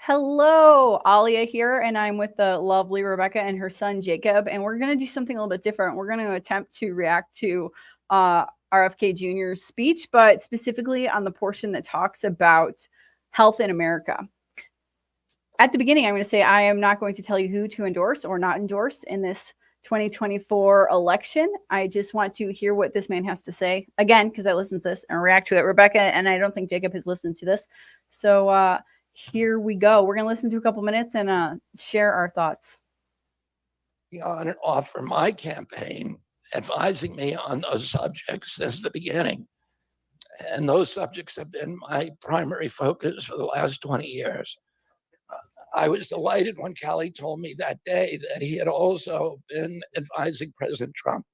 Hello, Alia here, and I'm with the lovely Rebecca and her son Jacob, and we're going to do something a little bit different. We're going to attempt to react to RFK Jr.'s speech, but specifically on the portion that talks about health in America. At the beginning, I'm going to say I am not going to tell you who to endorse or not endorse in this 2024 election. I just want to hear what this man has to say, again, because I listened to this and react to it. Rebecca and I don't think Jacob has listened to this. So here we go. We're going to listen to a couple minutes and share our thoughts. On and off for my campaign, advising me on those subjects since the beginning. And those subjects have been my primary focus for the last 20 years. I was delighted when Callie told me that day that he had also been advising President Trump.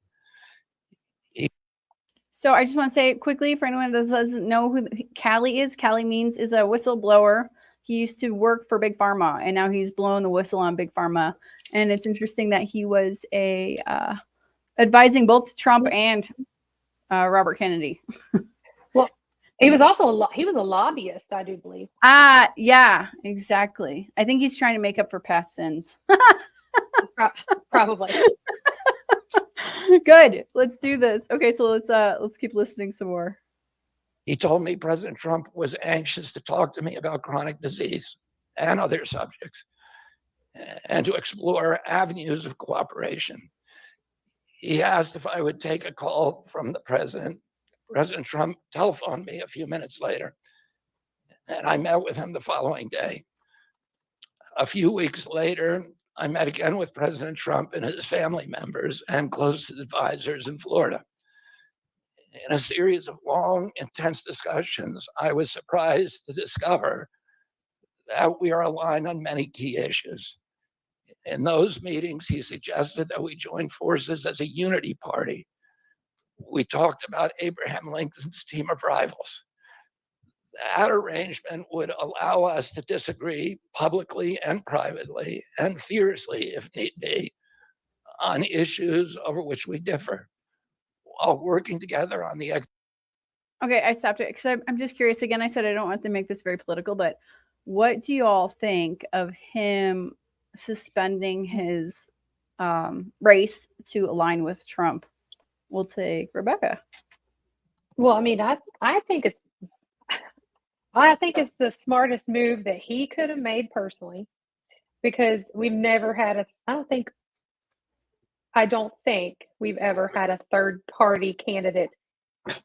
So I just want to say quickly for anyone that doesn't know who Callie is is a whistleblower. He used to work for Big Pharma, and now he's blowing the whistle on Big Pharma. And it's interesting that he was advising both Trump and Robert Kennedy. Well, he was also a lobbyist, I do believe. Yeah, exactly. I think he's trying to make up for past sins. Probably. Good. Let's do this. Okay, so let's keep listening some more. He told me President Trump was anxious to talk to me about chronic disease and other subjects and to explore avenues of cooperation. He asked if I would take a call from the president. President Trump telephoned me a few minutes later, and I met with him the following day. A few weeks later, I met again with President Trump and his family members and close advisors in Florida. In a series of long, intense discussions, I was surprised to discover that we are aligned on many key issues. In those meetings, he suggested that we join forces as a unity party. We talked about Abraham Lincoln's team of rivals. That arrangement would allow us to disagree publicly and privately and fiercely, if need be, on issues over which we differ, while working together on the. Okay, I stopped it because I'm just curious. Again, I said I don't want to make this very political, but what do you all think of him suspending his race to align with Trump? We'll take Rebecca. Well, I mean, I think it's the smartest move that he could have made personally, because we've never had I don't think we've ever had a third party candidate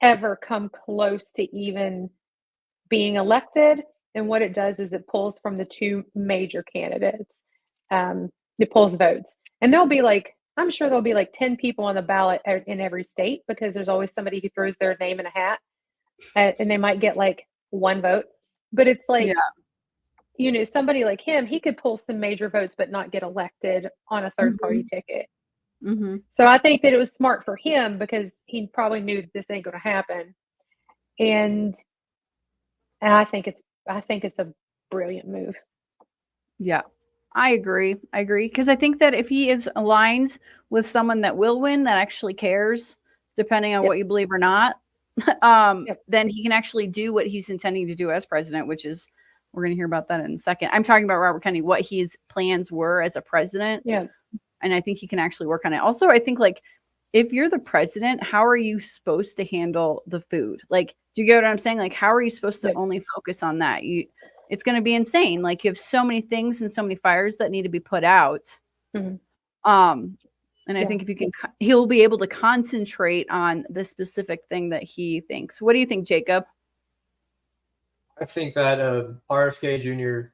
ever come close to even being elected. And what it does is it pulls from the two major candidates. It pulls votes, and I'm sure there'll be like 10 people on the ballot in every state, because there's always somebody who throws their name in a hat, and they might get like one vote. But it's like, somebody like him, he could pull some major votes but not get elected on a third party ticket. Mm-hmm. So I think that it was smart for him, because he probably knew that this ain't going to happen. And I think it's a brilliant move. Yeah, I agree. Because I think that if he is aligned with someone that will win, that actually cares, depending on what you believe or not, then he can actually do what he's intending to do as president, which is, we're going to hear about that in a second. I'm talking about Robert Kennedy, what his plans were as a president. Yeah. And I think he can actually work on it. Also, I think, like, if you're the president, how are you supposed to handle the food? Like, do you get what I'm saying? Like, how are you supposed to only focus on that? It's going to be insane. Like, you have so many things and so many fires that need to be put out. Mm-hmm. And I think if you can, he'll be able to concentrate on the specific thing that he thinks. What do you think, Jacob? I think that RFK Jr.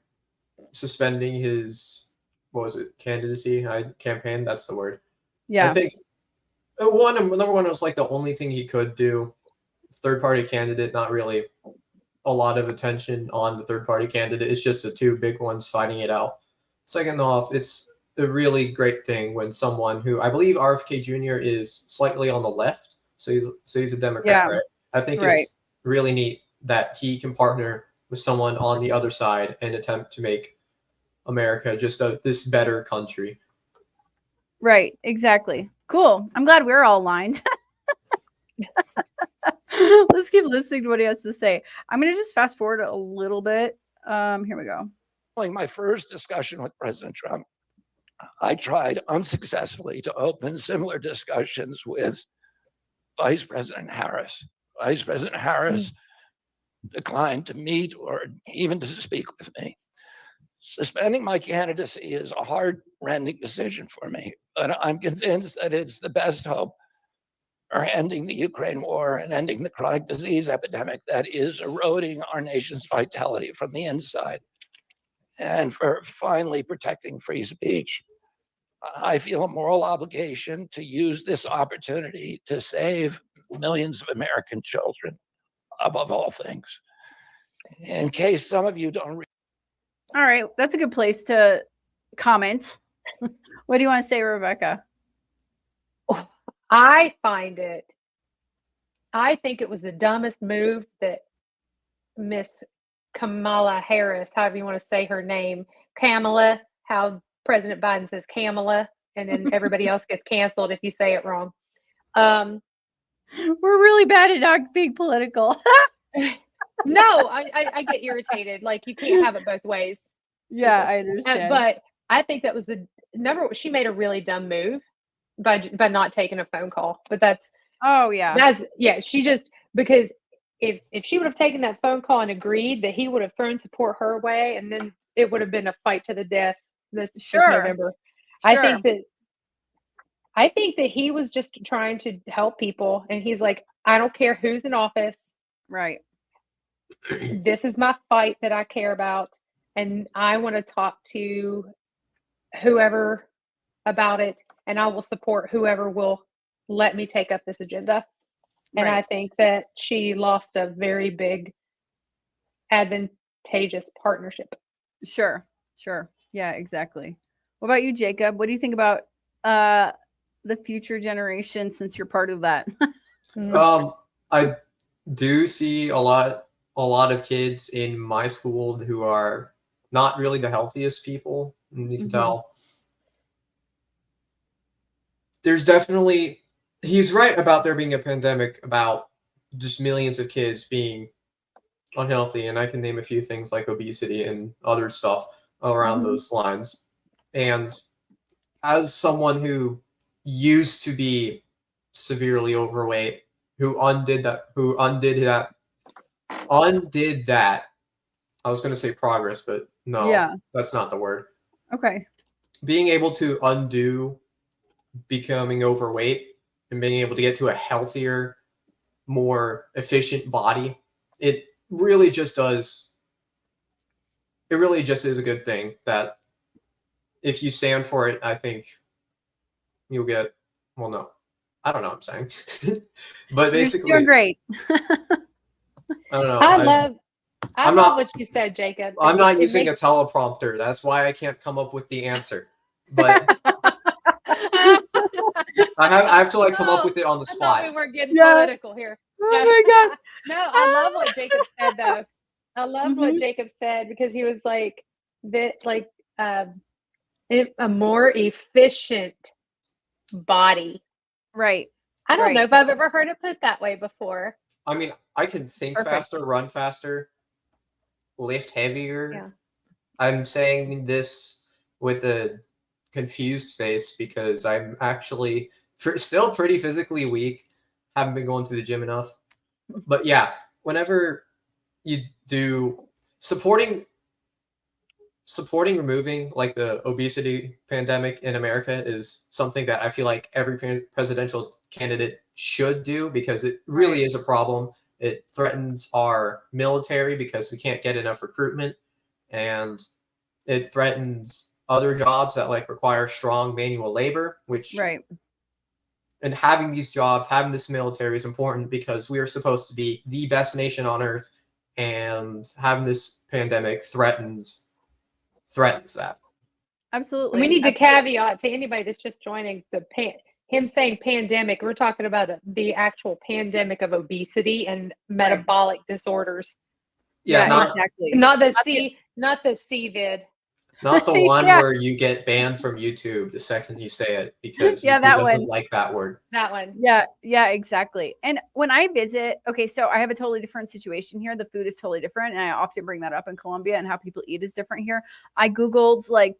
suspending his, candidacy, campaign, that's the word. Yeah. I think number one, was like the only thing he could do. Third party candidate, not really a lot of attention on the third party candidate. It's just the two big ones fighting it out. Second off, it's a really great thing when someone who, I believe RFK Jr. is slightly on the left, so he's a Democrat, right? I think it's really neat that he can partner with someone on the other side and attempt to make America just this better country. Right, exactly. Cool. I'm glad we're all aligned. Let's keep listening to what he has to say. I'm going to just fast forward a little bit. Here we go. Following my first discussion with President Trump, I tried unsuccessfully to open similar discussions with Vice President Harris. Vice President Harris declined to meet or even to speak with me. Suspending my candidacy is a heart-rending decision for me, but I'm convinced that it's the best hope for ending the Ukraine war and ending the chronic disease epidemic that is eroding our nation's vitality from the inside, and for finally protecting free speech. I feel a moral obligation to use this opportunity to save millions of American children, above all things. In case some of you don't. All right, that's a good place to comment. What do you want to say, Rebecca? I think it was the dumbest move that Miss Kamala Harris, however you want to say her name, Kamala, how President Biden says Kamala, and then everybody else gets canceled if you say it wrong. We're really bad at not being political. No, I get irritated. Like, you can't have it both ways. Yeah, I understand. But I think that was the number. She made a really dumb move by not taking a phone call. But that's she just, because if she would have taken that phone call and agreed, that he would have thrown support her way, and then it would have been a fight to the death this November. Sure. I think that he was just trying to help people, and he's like, I don't care who's in office. Right. This is my fight that I care about, and I want to talk to whoever about it, and I will support whoever will let me take up this agenda. And I think that she lost a very big, advantageous partnership. Sure. Yeah, exactly. What about you, Jacob? What do you think about the future generation, since you're part of that? I do see a lot of kids in my school who are not really the healthiest people, and you can tell. There's definitely, he's right about there being a pandemic about just millions of kids being unhealthy, and I can name a few things like obesity and other stuff around those lines. And as someone who used to be severely overweight, who undid that, I was going to say progress, but no, that's not the word. Okay. Being able to undo becoming overweight and being able to get to a healthier, more efficient body, it really just is a good thing that if you stand for it, I think you'll get, well, no, I don't know what I'm saying. But basically, you're great. I don't know. I love what you said, Jacob. I'm not using a teleprompter. That's why I can't come up with the answer. But I have to come up with it on the spot. I thought we weren't getting political here. Oh my God. No, I love what Jacob said, though. I love what Jacob said, because he was like that, like a more efficient body. Right. I don't know if I've ever heard it put that way before. I mean, I can think faster, run faster, lift heavier. Yeah. I'm saying this with a confused face because I'm actually still pretty physically weak. Haven't been going to the gym enough. But yeah, whenever you do supporting removing like the obesity pandemic in America is something that I feel like every presidential candidate should do, because it really is a problem. It threatens our military because we can't get enough recruitment, and it threatens other jobs that like require strong manual labor, which and having these jobs, having this military is important because we are supposed to be the best nation on earth, and having this pandemic threatens that. Absolutely. We need to caveat to anybody that's just joining him saying pandemic. We're talking about the actual pandemic of obesity and metabolic disorders. Yeah, exactly. Not the CVID. Not the one Yeah. where you get banned from YouTube the second you say it because Yeah, YouTube that doesn't one. like that word. That one. Yeah, exactly. And when I visit, okay, so I have a totally different situation here. The food is totally different. And I often bring that up in Colombia, and how people eat is different here. I Googled like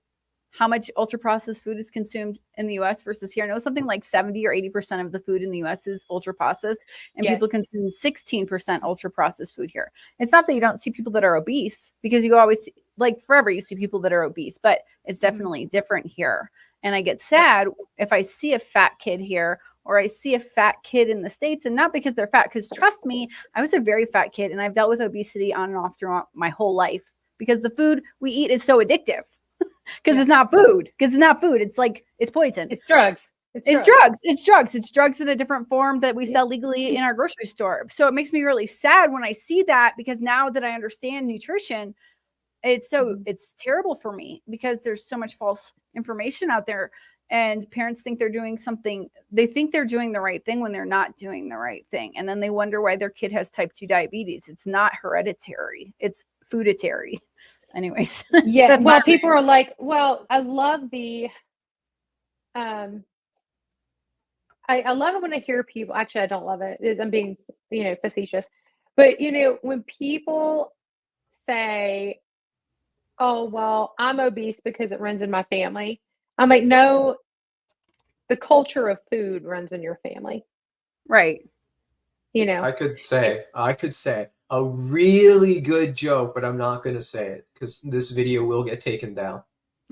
how much ultra processed food is consumed in the US versus here. And it was something like 70 or 80% of the food in the US is ultra processed, and people Yes. consume 16% ultra processed food here. It's not that you don't see people that are obese, because you always see, like forever, you see people that are obese, but it's definitely different here. And I get sad if I see a fat kid here, or I see a fat kid in the States, and not because they're fat, because trust me, I was a very fat kid and I've dealt with obesity on and off throughout my whole life, because the food we eat is so addictive. Because it's not food. It's like, it's poison. It's drugs. It's drugs. It's drugs in a different form that we sell legally in our grocery store. So it makes me really sad when I see that, because now that I understand nutrition, it's terrible for me, because there's so much false information out there, and parents think they're doing something. They think they're doing the right thing when they're not doing the right thing. And then they wonder why their kid has type 2 diabetes. It's not hereditary. It's fooditary. Anyways. Yeah. Well, people are like, well, I love the, I love it when I hear people, actually, I don't love it. I'm being, facetious, but when people say, oh, well, I'm obese because it runs in my family. I'm like, no, the culture of food runs in your family. Right. I could say a really good joke, but I'm not going to say it because this video will get taken down.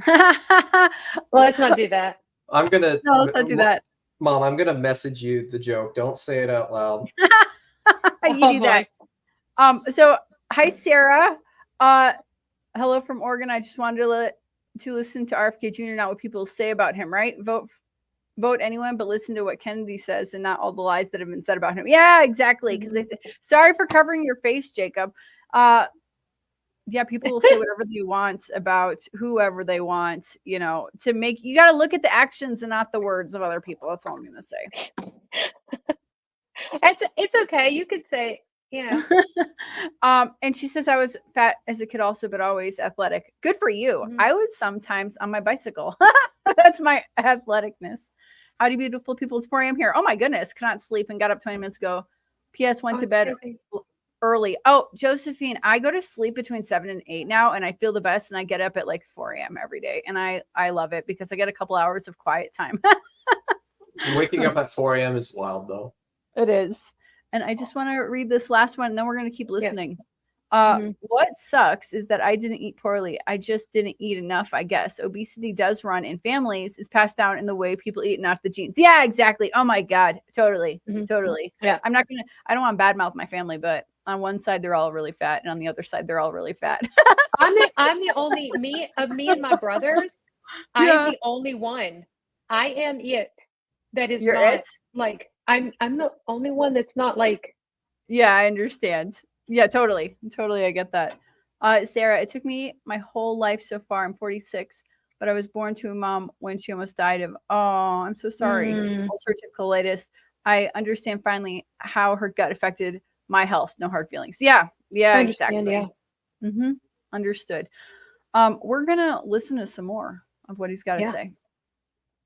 Well, let's not do that. I'm going to. No, let's not do that. Mom, I'm going to message you the joke. Don't say it out loud. You do that. So hi, Sarah. Hello from Oregon. I just wanted to listen to RFK Jr., not what people say about him, right? Vote anyone, but listen to what Kennedy says and not all the lies that have been said about him. Yeah, exactly. Because sorry for covering your face, Jacob. Yeah, people will say whatever they want about whoever they want, to make, you got to look at the actions and not the words of other people. That's all I'm going to say. It's okay. You could say, and she says, I was fat as a kid also, but always athletic. Good for you. I was sometimes on my bicycle. That's my athleticness. Howdy, beautiful people. It's 4 a.m. here. Oh my goodness. Could not sleep and got up 20 minutes ago. P.S. Went to bed early. Oh, Josephine, I go to sleep between 7 and 8 now, and I feel the best, and I get up at like 4 a.m. every day. And I love it, because I get a couple hours of quiet time. Waking up at 4 a.m. is wild, though. It is. And I just want to read this last one, and then we're going to keep listening. What sucks is that I didn't eat poorly. I just didn't eat enough, I guess. Obesity does run in families. It's passed down in the way people eat, not the genes. Yeah, exactly. Oh my God. Totally. Totally. Yeah. I don't want to badmouth my family, but on one side, they're all really fat. And on the other side, they're all really fat. I'm the only, me and my brothers, I'm the only one. I am it. That is not it? Like, I'm the only one that's not like. Yeah, I understand. Yeah, totally. I get that. Sarah, it took me my whole life so far. I'm 46, but I was born to a mom when she almost died of, I'm so sorry, ulcerative colitis. I understand finally how her gut affected my health. No hard feelings. Yeah, exactly. Yeah. Understood. We're going to listen to some more of what he's got to say.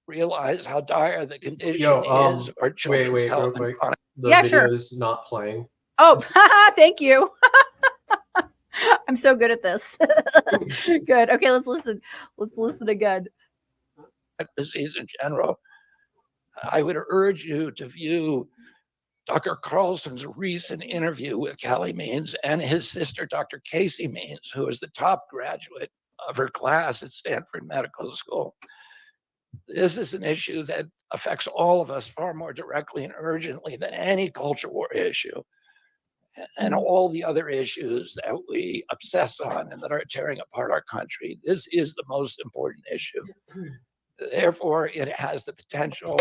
Realize how dire the condition is, or children's wait, health. real quick. The video sure. is not playing. Oh, thank you. I'm so good at this. Good. Okay, let's listen. Let's listen again. Disease in general. I would urge you to view Dr. Carlson's recent interview with Callie Means and his sister, Dr. Casey Means, who is the top graduate of her class at Stanford Medical School. This is an issue that affects all of us far more directly and urgently than any culture war issue and all the other issues that we obsess on and that are tearing apart our country. This is the most important issue. Therefore, it has the potential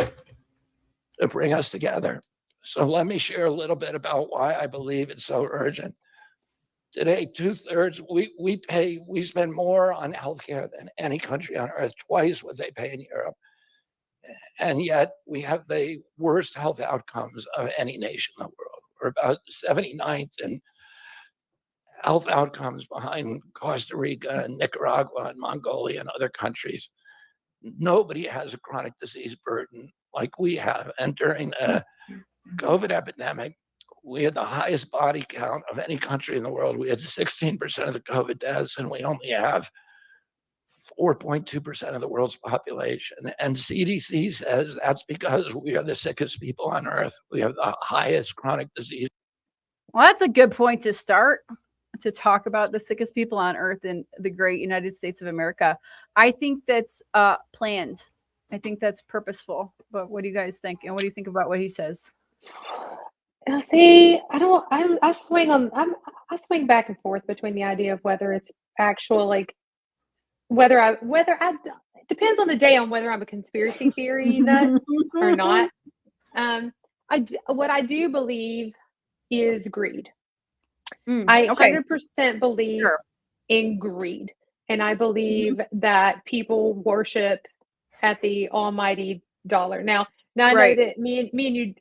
to bring us together. So let me share a little bit about why I believe it's so urgent. Today, 2/3, we spend more on healthcare than any country on earth, twice what they pay in Europe. And yet we have the worst health outcomes of any nation in the world. We're about 79th in health outcomes behind Costa Rica and Nicaragua and Mongolia and other countries. Nobody has a chronic disease burden like we have. And during the COVID epidemic, we had the highest body count of any country in the world. We had 16% of the COVID deaths, and we only have 4.2% of the world's population. And CDC says that's because we are the sickest people on earth. We have the highest chronic disease. Well, that's a good point to start, to talk about the sickest people on earth in the great United States of America. I think that's planned. I think that's purposeful. But what do you guys think? And what do you think about what he says? Now, see, I swing back and forth between the idea of whether it's actual, like, it depends on the day on whether I'm a conspiracy theory nut or not. What I do believe is greed. I Okay. 100% believe Sure. in greed. And I believe that people worship at the almighty dollar. Now I Right. know that me and you,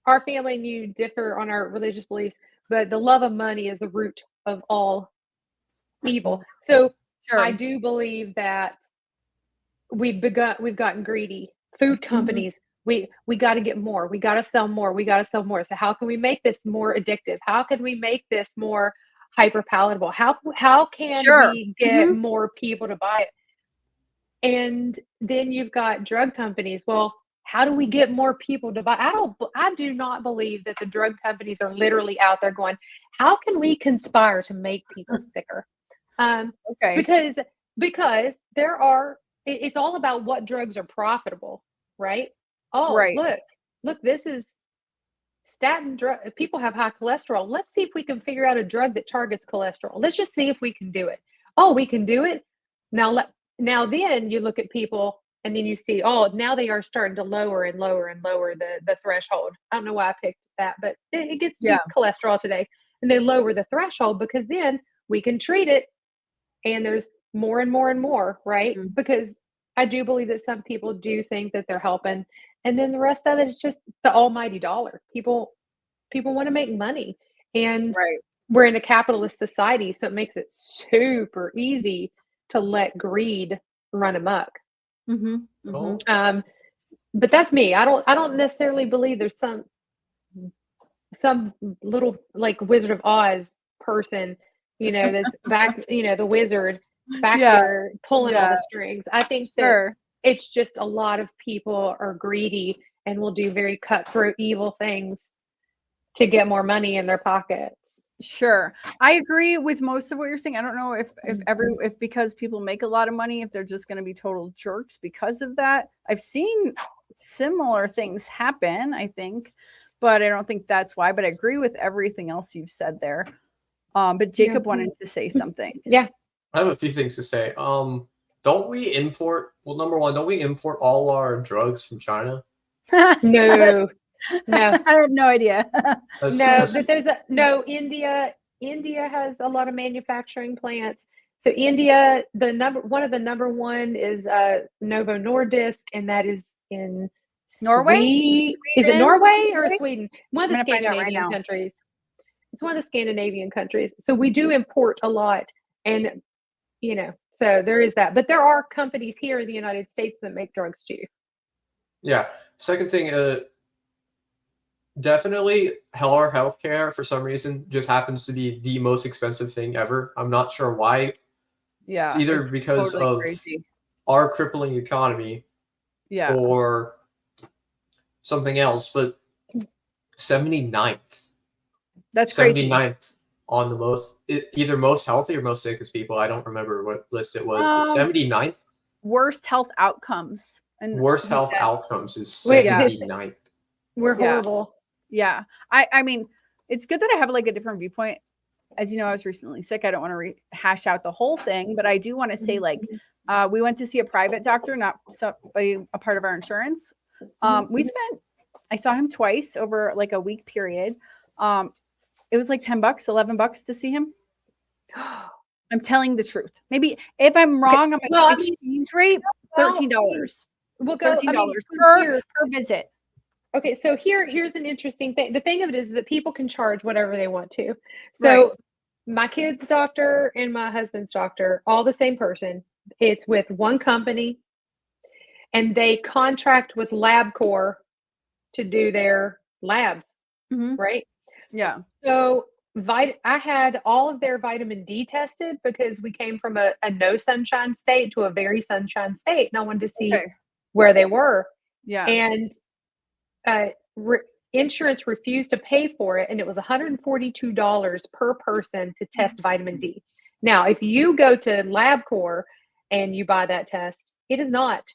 our family and you differ on our religious beliefs, but the love of money is the root of all evil. So Sure. I do believe that we've gotten greedy. Food companies, we got to get more. We got to sell more. We got to sell more. So how can we make this more addictive? How can we make this more hyper palatable? How can Sure. we get more people to buy it? And then you've got drug companies. Well, how do we get more people to buy? I do not believe that the drug companies are literally out there going, how can we conspire to make people sicker? Okay. Because it's all about what drugs are profitable, right? Oh, Right. look, this is statin drug. People have high cholesterol. Let's see if we can figure out a drug that targets cholesterol. Let's just see if we can do it. Oh, we can do it. Now then you look at people and then you see, oh, now they are starting to lower and lower and lower the threshold. I don't know why I picked that, but it gets to be cholesterol today. And they lower the threshold because then we can treat it. And there's more and more and more, right? Because I do believe that some people do think that they're helping. And then the rest of it is just the almighty dollar. People want to make money. And we're in a capitalist society, so it makes it super easy to let greed run amok. But that's me. I don't necessarily believe there's some little like Wizard of Oz person, that's back, the wizard back there pulling all the strings. I think that it's just a lot of people are greedy and will do very cutthroat, evil things to get more money in their pockets. Sure. I agree with most of what you're saying. I don't know if because people make a lot of money, if they're just going to be total jerks because of that. I've seen similar things happen, I think, but I don't think that's why. But I agree with everything else you've said there. But Jacob wanted to say something. Yeah. I have a few things to say. Don't we import, well, number one, don't we import all our drugs from China? No. I have no idea. India has a lot of manufacturing plants. So India, one of the number one is Novo Nordisk, and that is in Norway? Is it Norway or Sweden? One of the I'm gonna find out right Scandinavian now. countries. It's one of the Scandinavian countries. So we do import a lot, and so there is that. But there are companies here in the United States that make drugs too. Yeah. Second thing, definitely our healthcare for some reason just happens to be the most expensive thing ever. I'm not sure why. Yeah. It's either because totally of crazy. our crippling economy, or something else. But 79th. That's crazy. 79th on the either most healthy or most sickest people. I don't remember what list it was, but 79th. Worst health outcomes. And worst health outcomes is 79th. We're horrible. Yeah. I mean, it's good that I have like a different viewpoint. As you know, I was recently sick. I don't want to rehash out the whole thing, but I do want to say, like, we went to see a private doctor, not somebody a part of our insurance. I saw him twice over like a week period. It was like $10, $11 to see him. I'm telling the truth. Maybe if I'm wrong, I'm like exchange rate, $13. We'll go $13 per visit. Okay, so here's an interesting thing. The thing of it is that people can charge whatever they want to. So my kid's doctor and my husband's doctor, all the same person. It's with one company, and they contract with LabCorp to do their labs, right? Yeah. So I had all of their vitamin D tested because we came from a no sunshine state to a very sunshine state, and I wanted to see where they were. Yeah. And insurance refused to pay for it, and it was $142 per person to test vitamin D. Now, if you go to LabCorp and you buy that test, it is not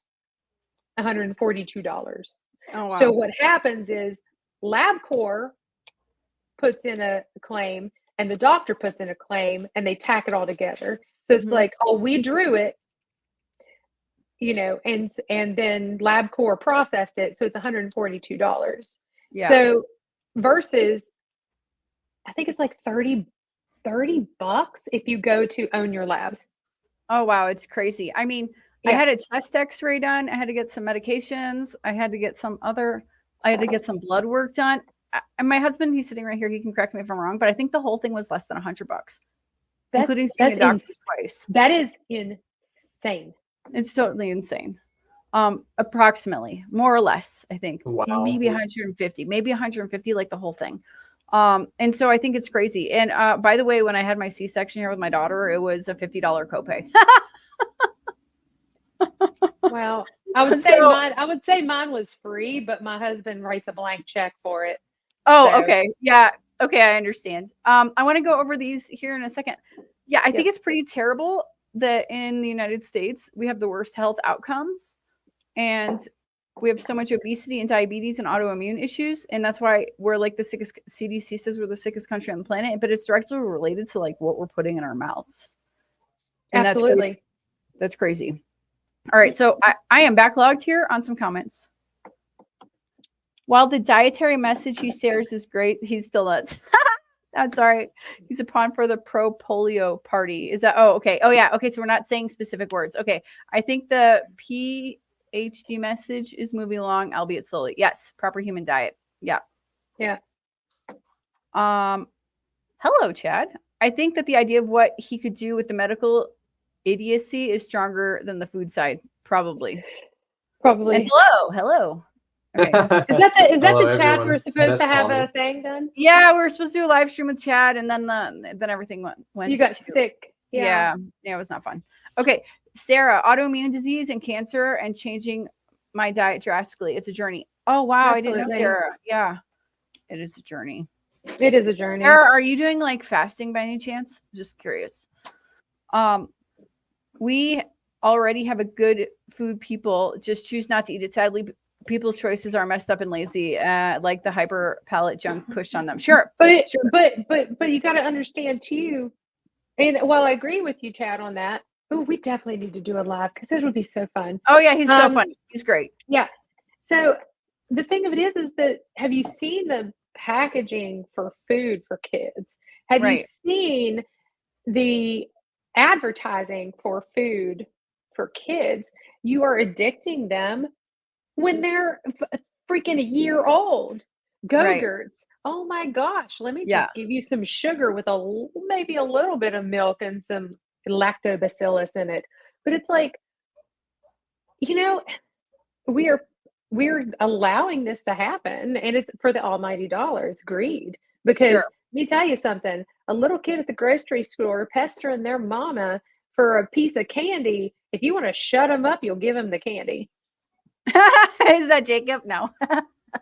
$142. Oh, wow. So what happens is LabCorp puts in a claim and the doctor puts in a claim, and they tack it all together. So it's like, oh, we drew it, you know, and then LabCorp processed it, so it's $142. Yeah. So versus, I think it's like $30 if you go to Own Your Labs. Oh, wow. It's crazy. I mean, I had a chest x-ray done. I had to get some medications. I had to get some blood work done. And my husband, he's sitting right here. He can correct me if I'm wrong, but I think the whole thing was less than $100, including seeing a doctor twice. That is insane. It's totally insane. Approximately, more or less, I think. Wow. Maybe 150, maybe 150, like the whole thing. And so I think it's crazy. And by the way, when I had my C-section here with my daughter, it was a $50 copay. Well, I would say mine was free, but my husband writes a blank check for it. Oh, so. Okay. Yeah. Okay. I understand. I want to go over these here in a second. Yeah. I think it's pretty terrible that in the United States, we have the worst health outcomes, and we have so much obesity and diabetes and autoimmune issues. And that's why we're like the sickest. CDC says we're the sickest country on the planet, but it's directly related to like what we're putting in our mouths. And absolutely. That's crazy. All right. So I am backlogged here on some comments. While the dietary message he shares is great, he's still nuts. That's all right. He's a pawn for the pro-polio party. Is that? Oh, okay. Oh, yeah. Okay. So we're not saying specific words. Okay. I think the PhD message is moving along, albeit slowly. Yes. Proper human diet. Yeah. Yeah. Hello, Chad. I think that the idea of what he could do with the medical idiocy is stronger than the food side. Probably. And hello. Okay. Is that the Chad we're supposed to have a thing done? Yeah, we were supposed to do a live stream with Chad, and then everything went. You got sick. Yeah, it was not fun. Okay, Sarah, autoimmune disease and cancer, and changing my diet drastically. It's a journey. Oh wow, absolutely. I didn't know, Sarah. Yeah, it is a journey. It is a journey. Sarah, are you doing like fasting by any chance? Just curious. We already have a good food people. Just choose not to eat it. Sadly, people's choices are messed up and lazy, like the hyper palate junk pushed on them. Sure. But you got to understand too. And while I agree with you, Chad, on that, we definitely need to do a live because it would be so fun. Oh yeah. He's so funny. He's great. Yeah. So the thing of it is that have you seen the packaging for food for kids? Have you seen the advertising for food for kids? You are addicting them when they're freaking a year old. Go-Gurts. Oh my gosh. Let me just give you some sugar with maybe a little bit of milk and some lactobacillus in it. But it's like, you know, we're allowing this to happen, and it's for the almighty dollar. It's greed. Because let me tell you something, a little kid at the grocery store pestering their mama for a piece of candy, if you want to shut them up, you'll give them the candy. Is that Jacob? No.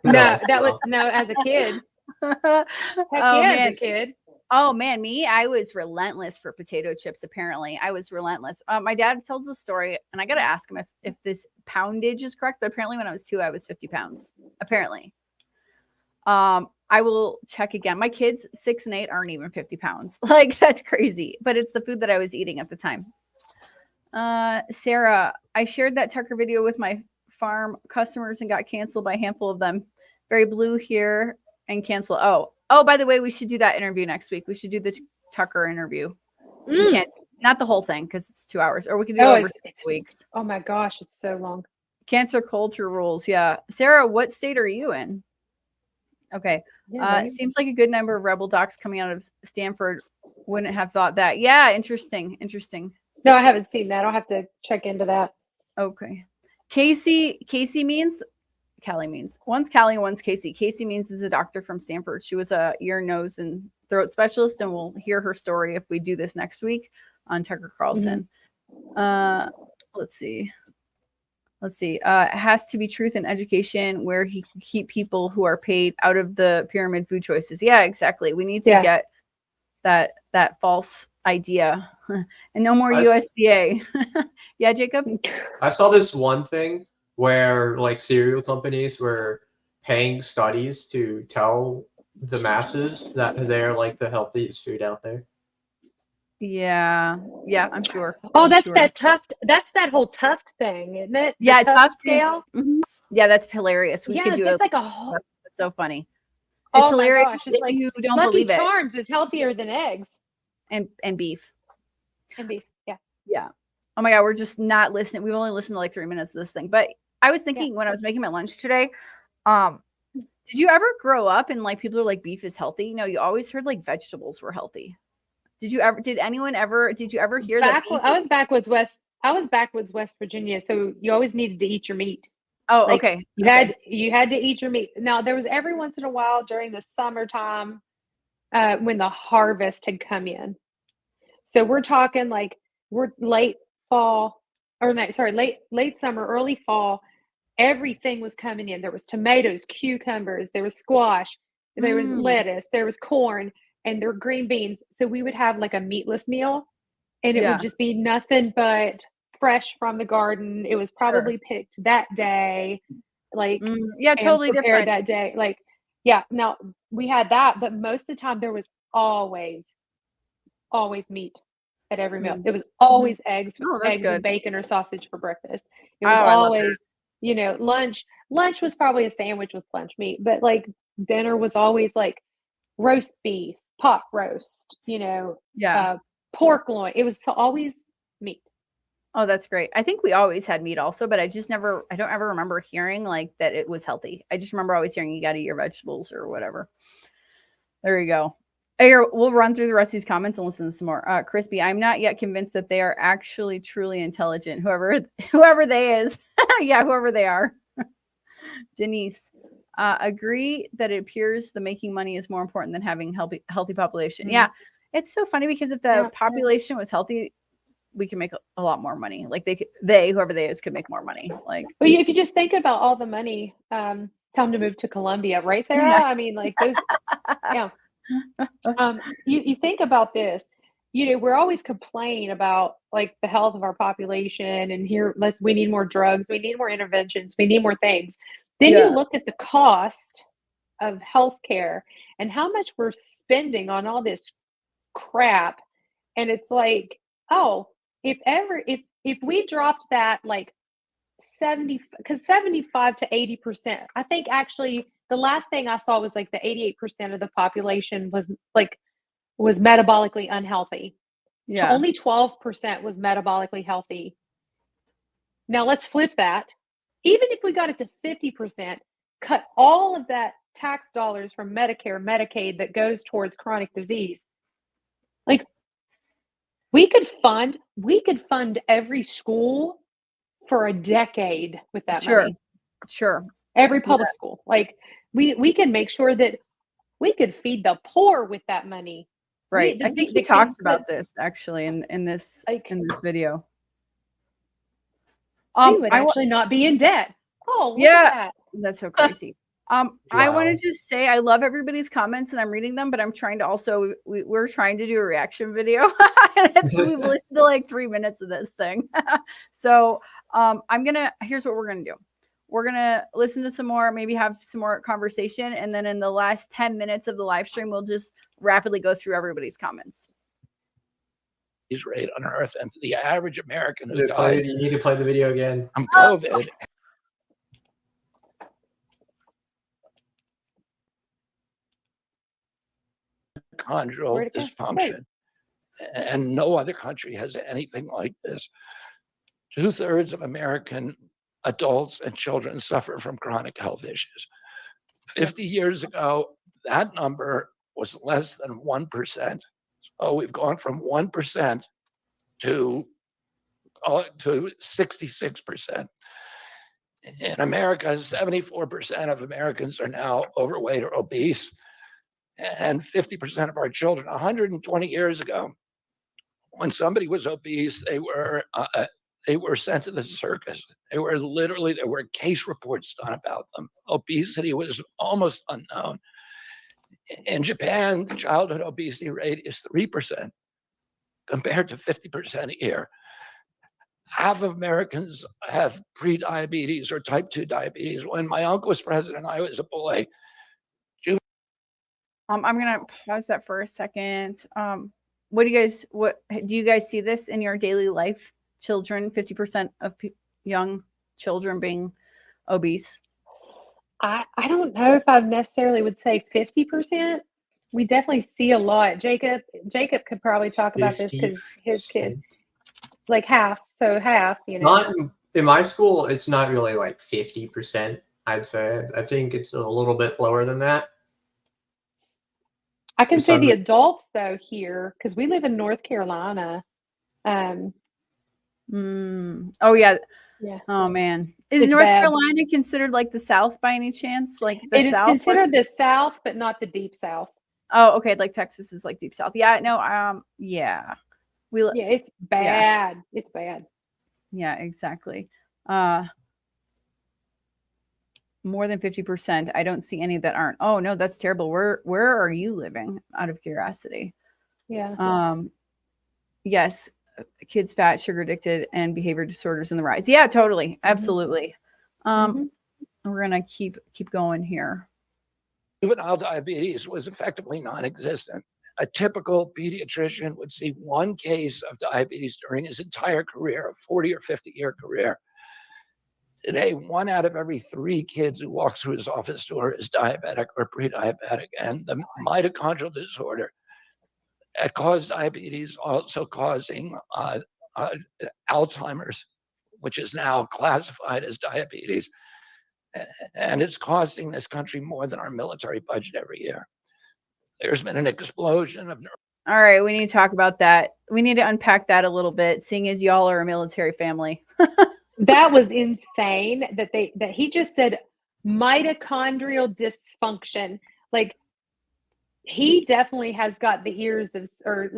No, that was as a kid. As a kid. Oh man, I was relentless for potato chips. Apparently, I was relentless. My dad tells the story, and I got to ask him if this poundage is correct. But apparently, when I was 2, I was 50 pounds. Apparently, I will check again. My kids 6 and 8 aren't even 50 pounds. Like that's crazy. But it's the food that I was eating at the time. Sarah, I shared that Tucker video with my farm customers and got canceled by a handful of them. Very blue here and cancel. Oh, by the way, we should do that interview next week. We should do the Tucker interview. We can't, not the whole thing because it's 2 hours, or we can do it over 6 weeks. Oh my gosh, it's so long. Cancer culture rules. Yeah. Sarah, what state are you in? Okay. Seems like a good number of rebel docs coming out of Stanford Wouldn't have thought that. Yeah, interesting. No, I haven't seen that. I'll have to check into that. Okay. Casey means Callie means. One's Callie, one's Casey. Casey means is a doctor from Stanford. She was a ear, nose, and throat specialist, and we'll hear her story if we do this next week on Tucker Carlson. Let's see. It has to be truth and education where he can keep people who are paid out of the pyramid food choices. Yeah, exactly. We need to get that false idea and no more USDA. Yeah, Jacob? I saw this one thing where like cereal companies were paying studies to tell the masses that they're like the healthiest food out there. Yeah, I'm sure. Oh, that's that Tuft. That's that whole Tuft thing, isn't it? The Yeah, Tuft scale. Yeah, that's hilarious. We could do it's like a whole. It's so funny. It's hilarious. My gosh, it's like you don't Lucky believe it. Charms is healthier than eggs and beef. And beef, yeah. Yeah. Oh my God, we're just not listening. We've only listened to like 3 minutes of this thing. But I was thinking when I was making my lunch today, did you ever grow up and like people are like beef is healthy? No, you always heard like vegetables were healthy. Did you ever hear that? I was backwoods West Virginia, so you always needed to eat your meat. Oh, like, okay. You had to eat your meat. Now there was every once in a while during the summertime when the harvest had come in. So we're talking like we're late summer, early fall. Everything was coming in. There was tomatoes, cucumbers, there was squash, there was lettuce, there was corn, and there were green beans. So we would have like a meatless meal, and it would just be nothing but fresh from the garden. It was probably picked that day, like totally different that day. Like, now we had that, but most of the time there was always meat at every meal. It was always eggs and bacon or sausage for breakfast. It was always, lunch. Lunch was probably a sandwich with lunch meat, but like dinner was always like roast beef, pot roast, pork loin. It was always meat. Oh, that's great. I think we always had meat also, but I don't ever remember hearing like that it was healthy. I just remember always hearing you got to eat your vegetables or whatever. There you go. Here, we'll run through the rest of these comments and listen to some more. Crispy, I'm not yet convinced that they are actually truly intelligent. Whoever they is. Yeah, whoever they are. Denise, agree that it appears the making money is more important than having healthy population. Yeah, it's so funny because if the population was healthy, we can make a lot more money. Like whoever they is could make more money. Like, well, if you just think about all the money, tell them to move to Colombia, right, Sarah? Yeah. I mean, like those, you think about this, we're always complaining about like the health of our population and we need more drugs, we need more interventions, we need more things. Then you look at the cost of healthcare and how much we're spending on all this crap. And it's like, oh, if we dropped that like 75 to 80%, I think actually the last thing I saw was like the 88% of the population was metabolically unhealthy. Yeah. Only 12% was metabolically healthy. Now let's flip that. Even if we got it to 50%, cut all of that tax dollars from Medicare, Medicaid that goes towards chronic disease. Like we could fund every school for a decade with that money. Sure. Every public school. Like we can make sure that we could feed the poor with that money. Right. I think he talks about this actually in this video. We would actually not be in debt. Oh, look at that. That's so crazy. Wow. I want to just say I love everybody's comments and I'm reading them, but I'm trying to also we're trying to do a reaction video. We've listened to like 3 minutes of this thing. So here's what we're gonna do. We're gonna listen to some more, maybe have some more conversation, and then in the last 10 minutes of the live stream, we'll just rapidly go through everybody's comments. He's right on Earth, and the average American you need to play the video again. I'm COVID. Mitochondrial dysfunction, and no other country has anything like this. 2/3 of American adults and children suffer from chronic health issues. 50 years ago, that number was less than 1%. we've gone from 1% to 66%. In America, 74% of Americans are now overweight or obese, and 50% of our children. 120 years ago, when somebody was obese, they were sent to the circus. There were case reports done about them. Obesity was almost unknown. In Japan, the childhood obesity rate is 3% compared to 50% here. Half of Americans have pre-diabetes or type 2 diabetes. When my uncle was president, I was a boy. I'm gonna pause that for a second. What do you guys see this in your daily life? Children, 50% of young children being obese. I don't know if I necessarily would say 50%. We definitely see a lot. Jacob could probably talk about this because his kid, like half. So half, Not in my school, it's not really like 50%, I'd say. I think it's a little bit lower than that. I can say the adults though here, because we live in North Carolina. Oh yeah. Yeah. Oh man. Is North Carolina considered like the South by any chance? Like it is considered the South, but not the deep South. Oh, okay. Like Texas is like deep South. Yeah, no, yeah. It's bad. Yeah. It's bad. Yeah, exactly. More than 50%. I don't see any that aren't. Oh no, that's terrible. Where are you living? Out of curiosity. Yeah. Yes, kids fat, sugar addicted, and behavior disorders in the rise. Yeah, totally. Absolutely. We're gonna keep going here. Juvenile diabetes was effectively non-existent. A typical pediatrician would see one case of diabetes during his entire career, a 40 or 50-year career. Today, 1 out of every 3 kids who walks through his office door is diabetic or pre-diabetic, and the mitochondrial disorder that caused diabetes also causing Alzheimer's, which is now classified as diabetes, and it's costing this country more than our military budget every year. There's been an explosion of. All right, we need to talk about that. We need to unpack that a little bit, seeing as y'all are a military family. That was insane that he just said mitochondrial dysfunction. Like he definitely has got the ears of, or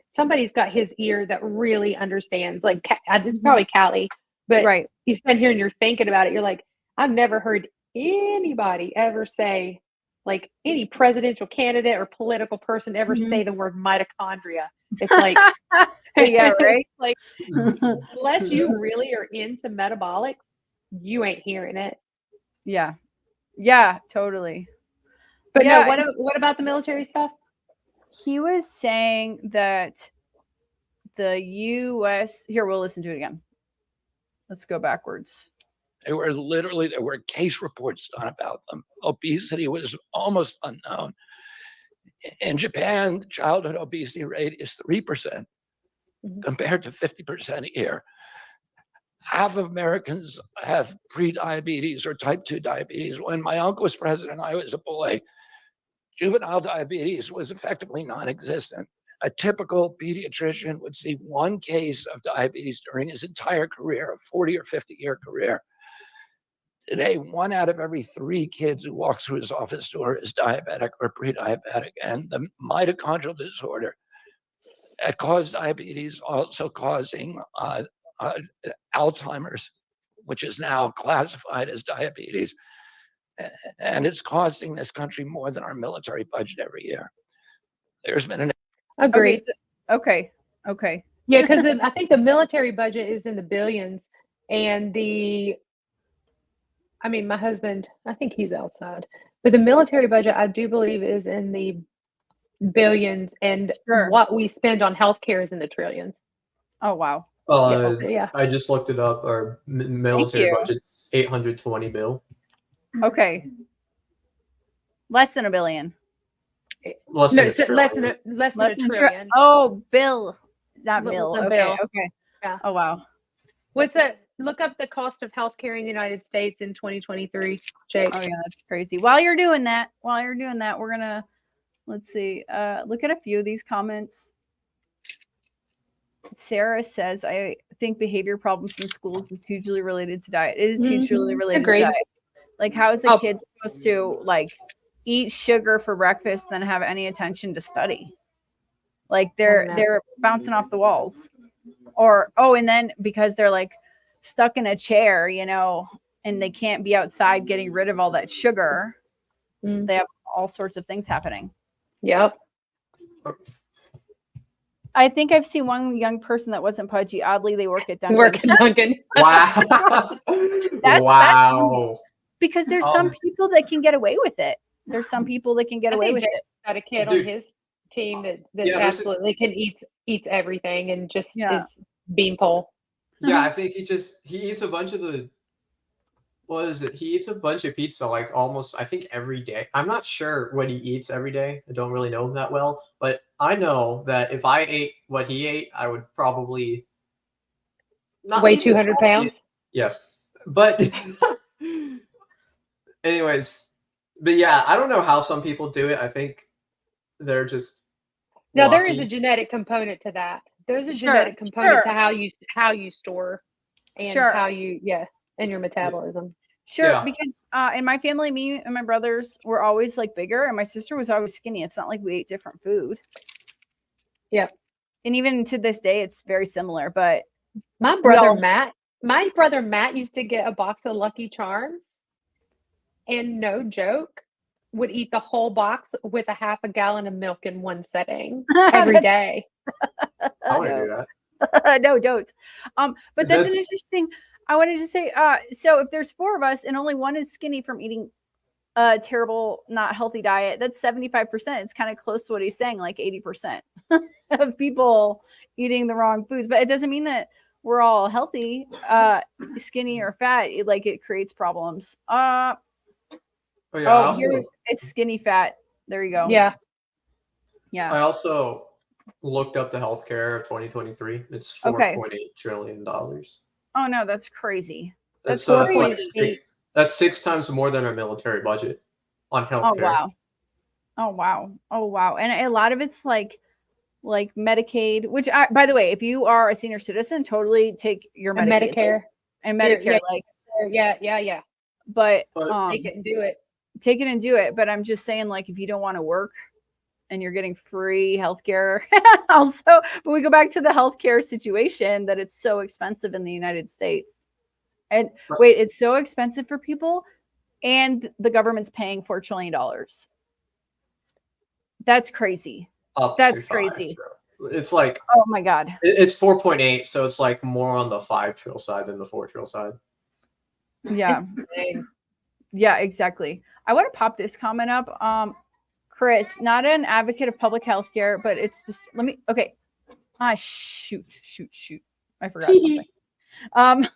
somebody's got his ear that really understands. Like it's probably Callie, but right. You stand here and you're thinking about it. You're like, I've never heard anybody ever say, like any presidential candidate or political person ever say the word mitochondria. It's like, yeah, right. Like, unless you really are into metabolics, you ain't hearing it. Yeah. Yeah, totally. But yeah, no, what about the military stuff? He was saying that the U.S. Here, we'll listen to it again. Let's go backwards. There were case reports done about them. Obesity was almost unknown. In Japan, the childhood obesity rate is 3% compared to 50% here. Half of Americans have pre-diabetes or type 2 diabetes. When my uncle was president, I was a boy. Juvenile diabetes was effectively non-existent. A typical pediatrician would see one case of diabetes during his entire career, a 40 or 50-year career. Today, 1 out of every 3 kids who walks through his office door is diabetic or pre-diabetic, and the mitochondrial disorder that caused diabetes also causing Alzheimer's, which is now classified as diabetes, and it's costing this country more than our military budget every year. There's been an agree. Okay. Yeah, because I think the military budget is in the billions, and my husband, I think he's outside, but the military budget, I do believe, is in the billions, and what we spend on healthcare is in the trillions. Oh wow. Yeah. I just looked it up. Our military budget's $820 billion. Okay. Less than $1 billion. Less than a trillion. Oh, bill, not bill. Okay. Yeah. Oh wow. Look up the cost of healthcare in the United States in 2023, Jake. Oh yeah, that's crazy. While you're doing that, we're gonna Let's see. Look at a few of these comments. Sarah says, I think behavior problems in schools is hugely related to diet. It is hugely related Agreed. to diet. Like, how is a kid supposed to like eat sugar for breakfast, then have any attention to study? Like they're bouncing off the walls. Or and then because they're like stuck in a chair, you know, and they can't be outside getting rid of all that sugar, they have all sorts of things happening. Yep. I think I've seen one young person that wasn't pudgy. Oddly, they work at Dunkin'. Work at Dunkin'. Wow. Wow. Because there's some people that can get away with it. There's some people that can get away with it. Got a kid on his team that absolutely can eats everything and just is beanpole. Yeah, I think he eats a bunch of the. What is it? He eats a bunch of pizza like almost, I think, every day. I'm not sure what he eats every day. I don't really know him that well, but I know that if I ate what he ate, I would probably not weigh 200 pounds. Yes, but anyways, but yeah, I don't know how some people do it. I think they're just no. lucky. There is a genetic component to that. There's a genetic component to how you store and how you and your metabolism. Sure, because in my family, me and my brothers were always like bigger, and my sister was always skinny. It's not like we ate different food. Yeah, and even to this day, it's very similar. But my brother Matt used to get a box of Lucky Charms, and no joke, would eat the whole box with a half a gallon of milk in one setting every day. I want to do that. No, don't. But that's an interesting. I wanted to say, so if there's 4 of us and only one is skinny from eating a terrible, not healthy diet, that's 75%. It's kind of close to what he's saying, like 80% of people eating the wrong foods. But it doesn't mean that we're all healthy, skinny or fat. It creates problems. It's skinny fat. There you go. Yeah. I also looked up the healthcare of 2023. It's $4.8 trillion. Oh no, that's crazy. That's 6 times more than our military budget on healthcare. Oh wow. And a lot of it's like Medicaid, which by the way, if you are a senior citizen, totally take your Medicare and Medicare. Yeah. But take it and do it. Take it and do it. But I'm just saying, like, if you don't want to work and you're getting free healthcare also, but we go back to the healthcare situation that it's so expensive in the United States. And wait, it's so expensive for people and the government's paying $4 trillion. That's crazy. That's crazy. It's like, oh my God. It's 4.8. So it's like more on the 5 trill side than the 4 trill side. Yeah. Yeah, exactly. I want to pop this comment up. Chris, not an advocate of public health care, but it's just, okay. Shoot. I forgot something.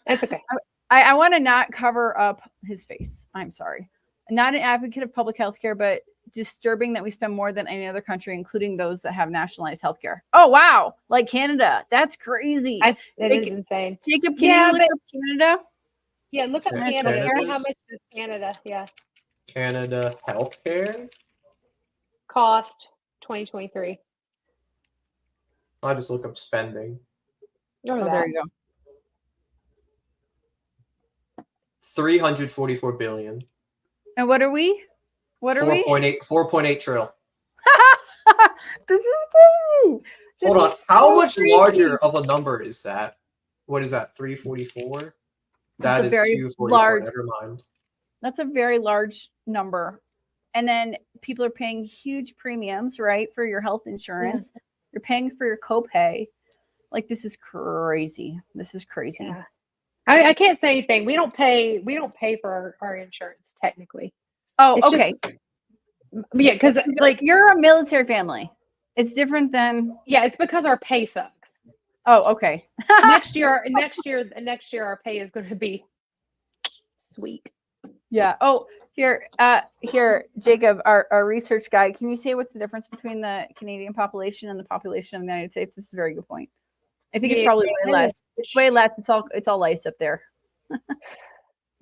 That's okay. I want to not cover up his face. I'm sorry. Not an advocate of public health care, but disturbing that we spend more than any other country, including those that have nationalized health care. Oh, wow. Like Canada. That's crazy. It is insane. Jacob, can you look up Canada? Yeah, look up Canada. How much is Canada? Yeah. Canada healthcare cost 2023. I just look up spending. There you go. 344 billion. And what are we? What are we? 4.8 trill. This is crazy. Hold on. How much larger of a number is that? What is that? 344? That is 244. Large. Never mind. That's a very large number. And then people are paying huge premiums, right, for your health insurance. Yeah. You're paying for your copay. Like, this is crazy. This is crazy. Yeah. I can't say anything. We don't pay for our insurance technically. Oh, it's okay. Yeah, because like you're a military family. It's different than it's because our pay sucks. Oh, okay. next year our pay is going to be sweet. Yeah. Oh, here, Jacob, our research guy. Can you say what's the difference between the Canadian population and the population of the United States? This is a very good point. I think it's probably way less. It's way less. It's all lice up there.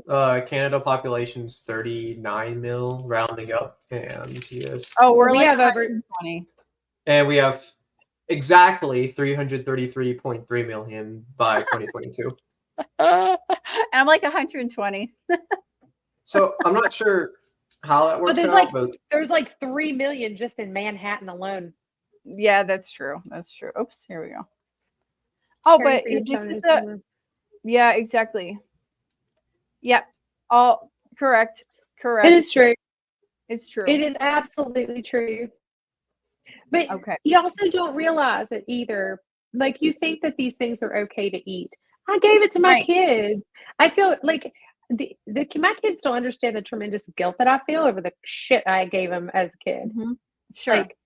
Canada population's 39 mil, rounding up, and yes, Oh, we're We like have over 120. and we have exactly 333.3 million by 2022. And I'm like 120. So I'm not sure how that but works there's out, like but there's like 3 million just in Manhattan alone. Yeah, that's true. That's true. Oops, here we go. Oh, Carry but for your this toner is somewhere. yeah, exactly. Yep. All correct. Correct. It is true. It's true. It is absolutely true. But Okay. you also don't realize it either. Like you think that these things are okay to eat. I gave it to my Right. kids. I feel like my kids don't understand the tremendous guilt that I feel over the shit I gave them as a kid. Mhm. Sure. Like,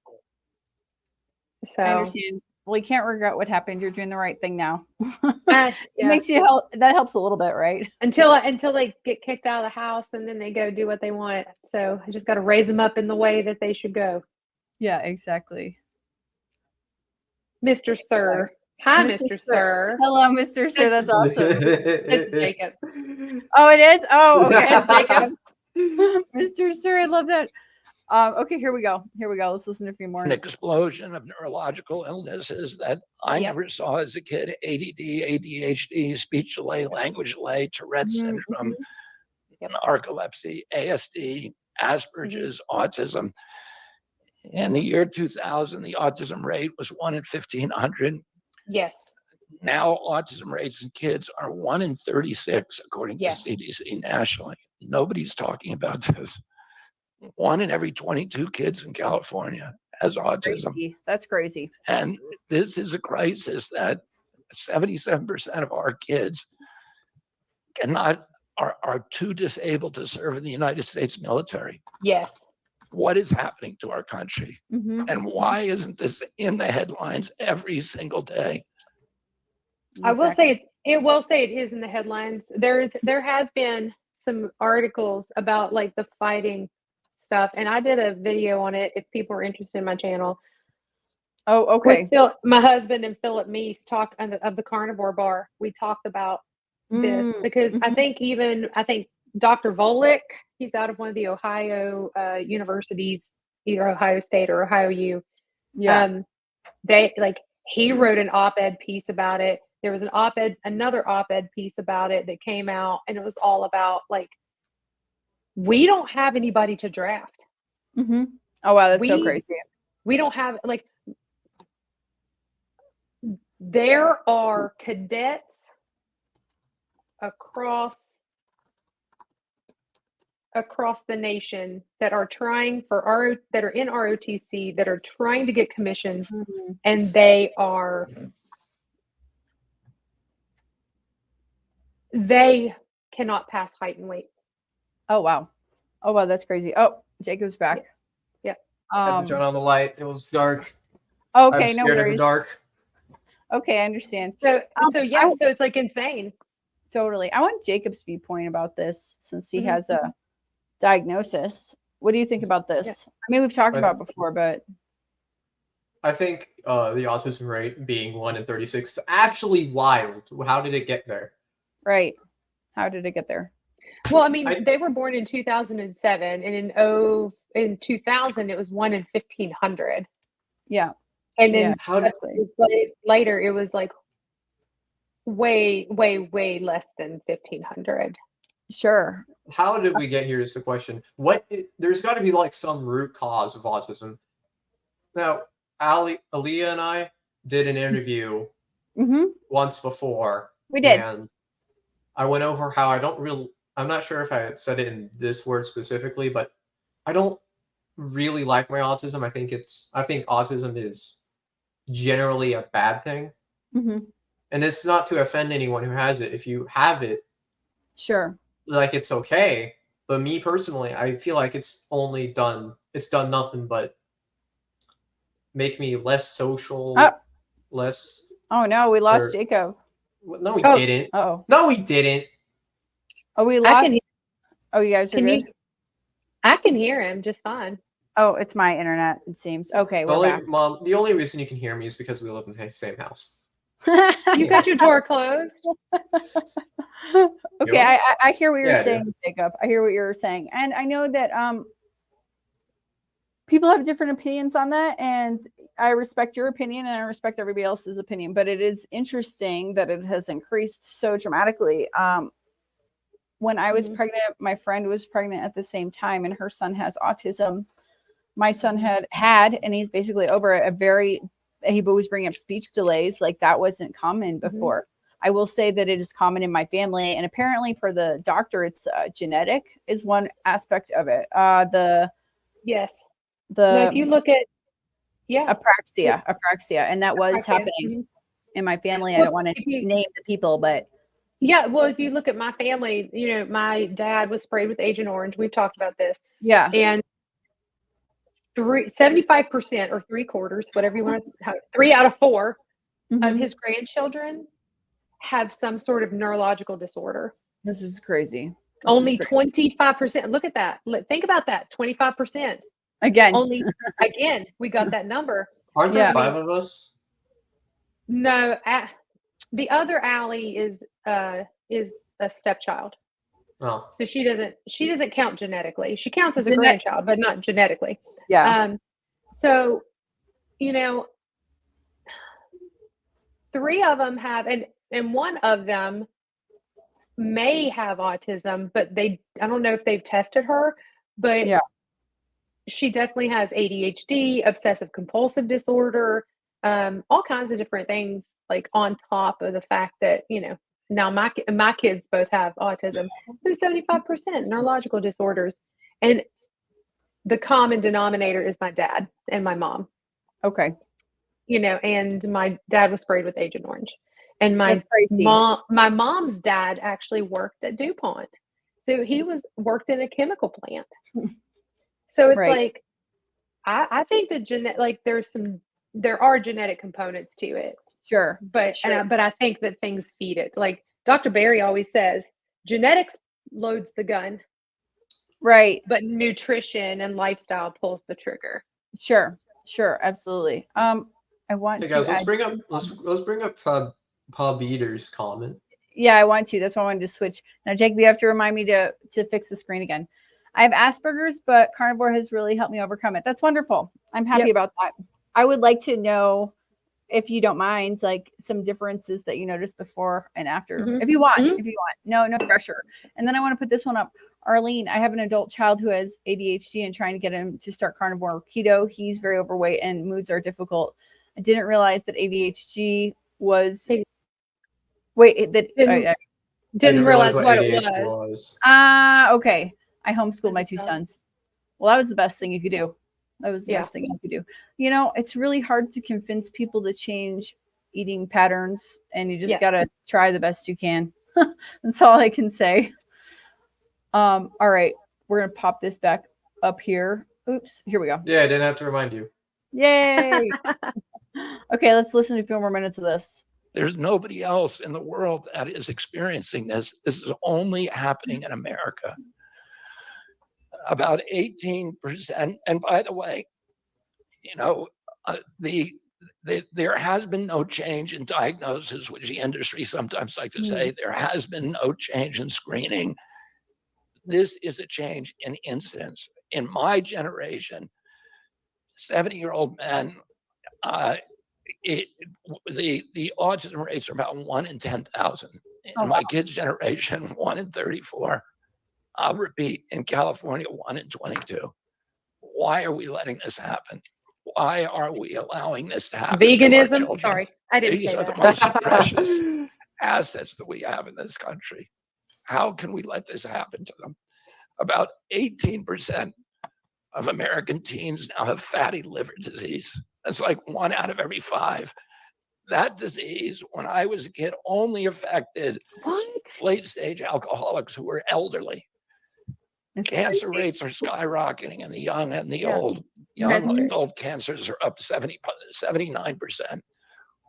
I so understand. Well, you can't regret what happened. You're doing the right thing now. It yeah. makes you help. That helps a little bit, right? Until they get kicked out of the house and then they go do what they want. So I just got to raise them up in the way that they should go. Yeah, exactly. Mr. Sir. Hi, Mr. Mr. Sir. Sir. Hello, Mr. Sir. That's awesome. It's Jacob. Oh, it is? Oh, okay. It's Jacob. Mr. Sir, I love that. Okay, here we go. Here we go. Let's listen to a few more. An explosion of neurological illnesses that I Yep. never saw as a kid: ADD, ADHD, speech delay, language delay, Tourette's Mhm, syndrome, Yep. narcolepsy, ASD, Asperger's, autism. In the year 2000, the autism rate was 1 in 1,500. Yes. Now, autism rates in kids are 1 in 36, according to Yes. CDC nationally. Nobody's talking about this. 1 in every 22 kids in California has autism. Crazy. That's crazy. And this is a crisis that 77% of our kids are too disabled to serve in the United States military. Yes. What is happening to our country? Mhm. And why isn't this in the headlines every single day? I will Exactly. say it is in the headlines. There has been some articles about like the fighting stuff, and I did a video on it if people are interested in my channel. Oh, okay. With my husband and Philip Meese talk of the Carnivore Bar. We talked about this because I think Dr. Volek, he's out of one of the Ohio universities, either Ohio State or Ohio U. Yeah. He wrote an op-ed piece about it. There was another op-ed piece about it that came out, and it was all about like we don't have anybody to draft. Mm-hmm. Oh wow, that's so We- crazy. We don't have like there are cadets across the nation that are trying that are in ROTC that are trying to get commissioned, Mhm. and they cannot pass height and weight. Oh wow. Oh wow, that's crazy. Oh, Jacob's back. Yep. I had to turn on the light. It was dark. Okay, I'm no scared of the worries. dark. Okay, I understand. So I- so it's like insane. Totally. I want Jacob's viewpoint about this since he Mhm. has a diagnosis. What do you think about this? I mean, we've talked about it before, but I think the autism rate being 1 in 36 is actually wild. How did it get there? right. How did it get there? Well, I mean, they were born in 2007, and in 2000 it was 1 in 1,500, Yeah. and then Yeah, How did later it was like way less than 1,500. Sure. how did we get here is the question. There's got to be like some root cause of autism. Now, Aaliyah and I did an interview Mm-hmm. once before. We did. And I went over how I'm not sure if I said it in this word specifically, but I don't really like my autism. I think autism is generally a bad thing. Mm-hmm. And it's not to offend anyone who has it. If you have it, Sure. like it's okay. But me personally, I feel like it's done nothing but make me less social, less. Oh no, we lost Or- Jacob. No, we Oh. didn't. Oh. No, we didn't. Oh, we I lost. can- Oh, you guys are Can good. you? I can hear him just fine. Oh, it's my internet, it seems. Okay, we're back. Mom, the only reason you can hear me is because we live in the same house. You got your door closed. Okay, know? I hear what you're Yeah, I do. saying, Jacob. I hear what you're saying, and I know that people have different opinions on that, and I respect your opinion and I respect everybody else's opinion. But it is interesting that it has increased so dramatically. When I was pregnant, my friend was pregnant at the same time, and her son has autism. My son had, and he's basically over it. He always bring up speech delays, like that wasn't common before. I will say that it is common in my family, and apparently for the doctor, it's genetic is one aspect of it. Yes. The Now, if you look at apraxia, and that was Apraxia. happening in my family. I Well, don't want if to you- name the people, but Yeah, well, if you look at my family, my dad was sprayed with Agent Orange. We've talked about this. yeah, And 75% or 3/4, whatever you want to, 3 out of 4 of Mhm. his grandchildren have some sort of neurological disorder. This is crazy. This Only is crazy. 25%. Look at that. Think about that. 25%. Again. Only again, we got that number. Aren't there Yeah. 5 of us? No, the other Allie is a stepchild. Oh, So she doesn't count genetically. She counts as a Genet- grandchild, but not genetically. Yeah. So, 3 of them have, and one of them may have autism, but I don't know if they've tested her, but Yeah. she definitely has ADHD, obsessive compulsive disorder, all kinds of different things, like on top of the fact that, now my kids both have autism. So 75% neurological disorders. And the common denominator is my dad and my mom, Okay. and my dad was sprayed with Agent Orange. And my That's crazy. mom's dad actually worked at DuPont. So he worked in a chemical plant. So it's Right. like, I think that there are genetic components to it, Sure. but I think that things feed it. Like Dr. Barry always says, genetics loads the gun, Right. but nutrition and lifestyle pulls the trigger. Sure. Absolutely. I want hey to guys, let's add bring up comments. let's bring up Pub Eater's comment. Yeah, I want to. That's why I wanted to switch. Now, Jake, you have to remind me to fix the screen again. I have Asperger's, but carnivore has really helped me overcome it. That's wonderful. I'm happy about that. I would like to know, if you don't mind, like some differences that you noticed before and after. If you want. No pressure. And then I want to put this one up. Arlene, I have an adult child who has ADHD and trying to get him to start carnivore or keto. He's very overweight and moods are difficult. I didn't realize that ADHD was. Didn't realize what it ADHD was. Okay. I homeschooled my 2 sons. Well, that was the best thing you could do. Best thing you could do. It's really hard to convince people to change eating patterns, and you just got to try the best you can. That's all I can say. All right. We're going to pop this back up here. Oops. Here we go. Yeah, I didn't have to remind you. Yay. Okay. Let's listen to a few more minutes of this. There's nobody else in the world that is experiencing this. This is only happening in America. About 18%. And by the way, there has been no change in diagnosis, which the industry sometimes like to say. There has been no change in screening. This is a change in incidence. In my generation, 70-year-old men, the autism rates are about 1 in 10,000. In my kids' generation, 1 in 34. I'll repeat, in California, 1 in 22. Why are we letting this happen? Why are we allowing this to happen? Veganism? Sorry, I didn't These say are that. the most precious assets that we have in this country. How can we let this happen to them? About 18% of American teens now have fatty liver disease. That's like 1 out of every 5. That disease, when I was a kid, only affected late-stage alcoholics who were elderly. Cancer rates are skyrocketing in the young and the old. Young adult cancers are up 79%.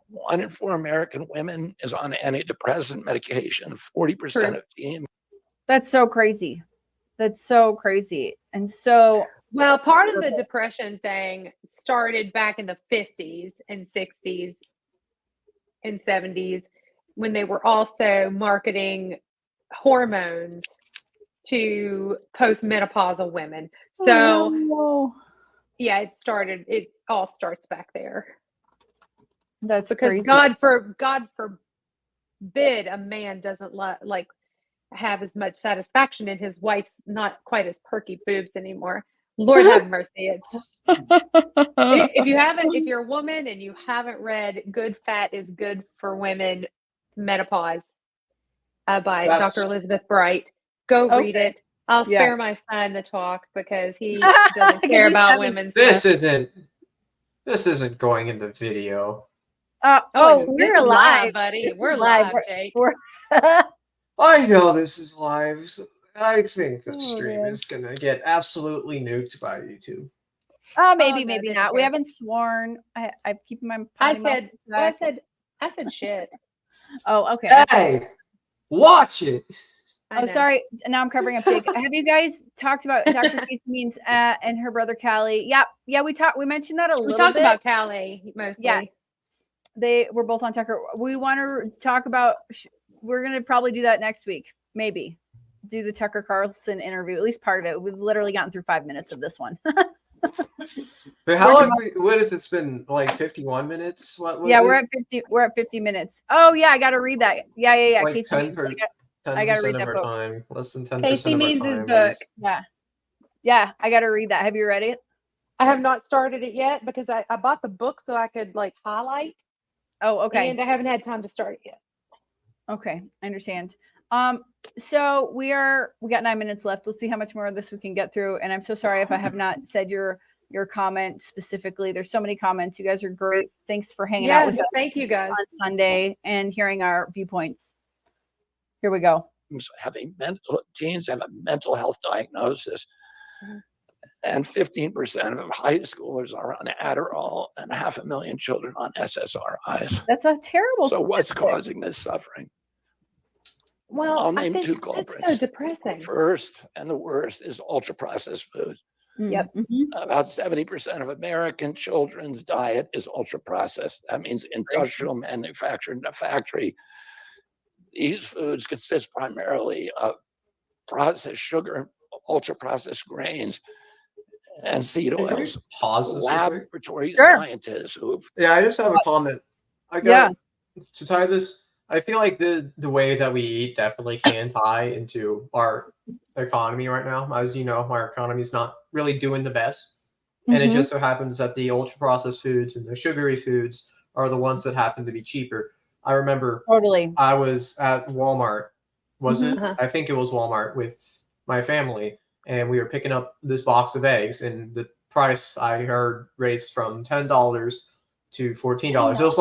1 in 4 American women is on antidepressant medication. 40% of teens. That's so crazy. And so, well, part of the depression thing started back in the 50s and 60s and 70s when they were also marketing hormones to postmenopausal women. So Oh, no. yeah, it all starts back there. That's Because crazy. God forbid a man doesn't like have as much satisfaction in his wife's not quite as perky boobs anymore. Lord have mercy. It's if you're a woman and you haven't read Good Fat is Good for Women Menopause by That's- Dr. Elizabeth Bright, go read Okay. it. I'll Yeah. spare my son the talk because he doesn't Because care he's about 7. women's This stuff. isn't going into video. Oh, this we're is live, buddy. This We're is live. live, Jake. We're I know this is live. So I think the Oh, stream man. is gonna get absolutely nuked by YouTube. maybe, no, maybe they not. don't We care. haven't sworn. I'm keeping my I potty mouth said, I said shit. Oh, okay. Hey, watch it. I know. Sorry. Now I'm covering up Jake. Have you guys talked about Dr. Casey Means and her brother Callie? Yeah, we mentioned that a We little talked bit. about Callie mostly. Yeah. They were both on Tucker. We want to talk about. We're gonna probably do that next week. Maybe do the Tucker Carlson interview. At least part of it. We've literally gotten through 5 minutes of this one. But how long? What has it been? Like 51 minutes? What was Yeah, it? we're at 50. We're at 50 minutes. Oh yeah, I got to read that. Yeah. Like Casey 10 Means. per, I gotta 10% read of that our book. time. Less than 10% Casey of our Means' time. book. Yeah. I got to read that. Have you read it? I have not started it yet because I bought the book so I could like highlight. Oh, okay. And I haven't had time to start it yet. Okay, I understand. So we got 9 minutes left. Let's see how much more of this we can get through. And I'm so sorry if I have not said your comment specifically. There's so many comments. You guys are great. Thanks for hanging out with us. Thank you guys. On Sunday and hearing our viewpoints. Here we go. Teens have a mental health diagnosis, and 15% of high schoolers are on Adderall, and 500,000 children on SSRIs. That's a terrible. So what's causing this suffering? Well, I'll I name think 2 culprits. that's so depressing. First and the worst is ultra-processed food. Yep. Mm-hmm. About 70% of American children's diet is ultra-processed. That means industrial manufactured in a factory. These foods consist primarily of processed sugar, ultra-processed grains, and seed Can we oils. pause this real quick? Laboratory Sure. scientists who Yeah, I just have a comment. I got to tie this. I feel like the way that we eat definitely can tie into our economy right now. As you know, our economy is not really doing the best. And it just so happens that the ultra processed foods and the sugary foods are the ones that happen to be cheaper. I remember Totally. I was at Walmart. Was it? Uh-huh. I think it was Walmart with my family, and we were picking up this box of eggs, and the price I heard raised from $10 to $14. It was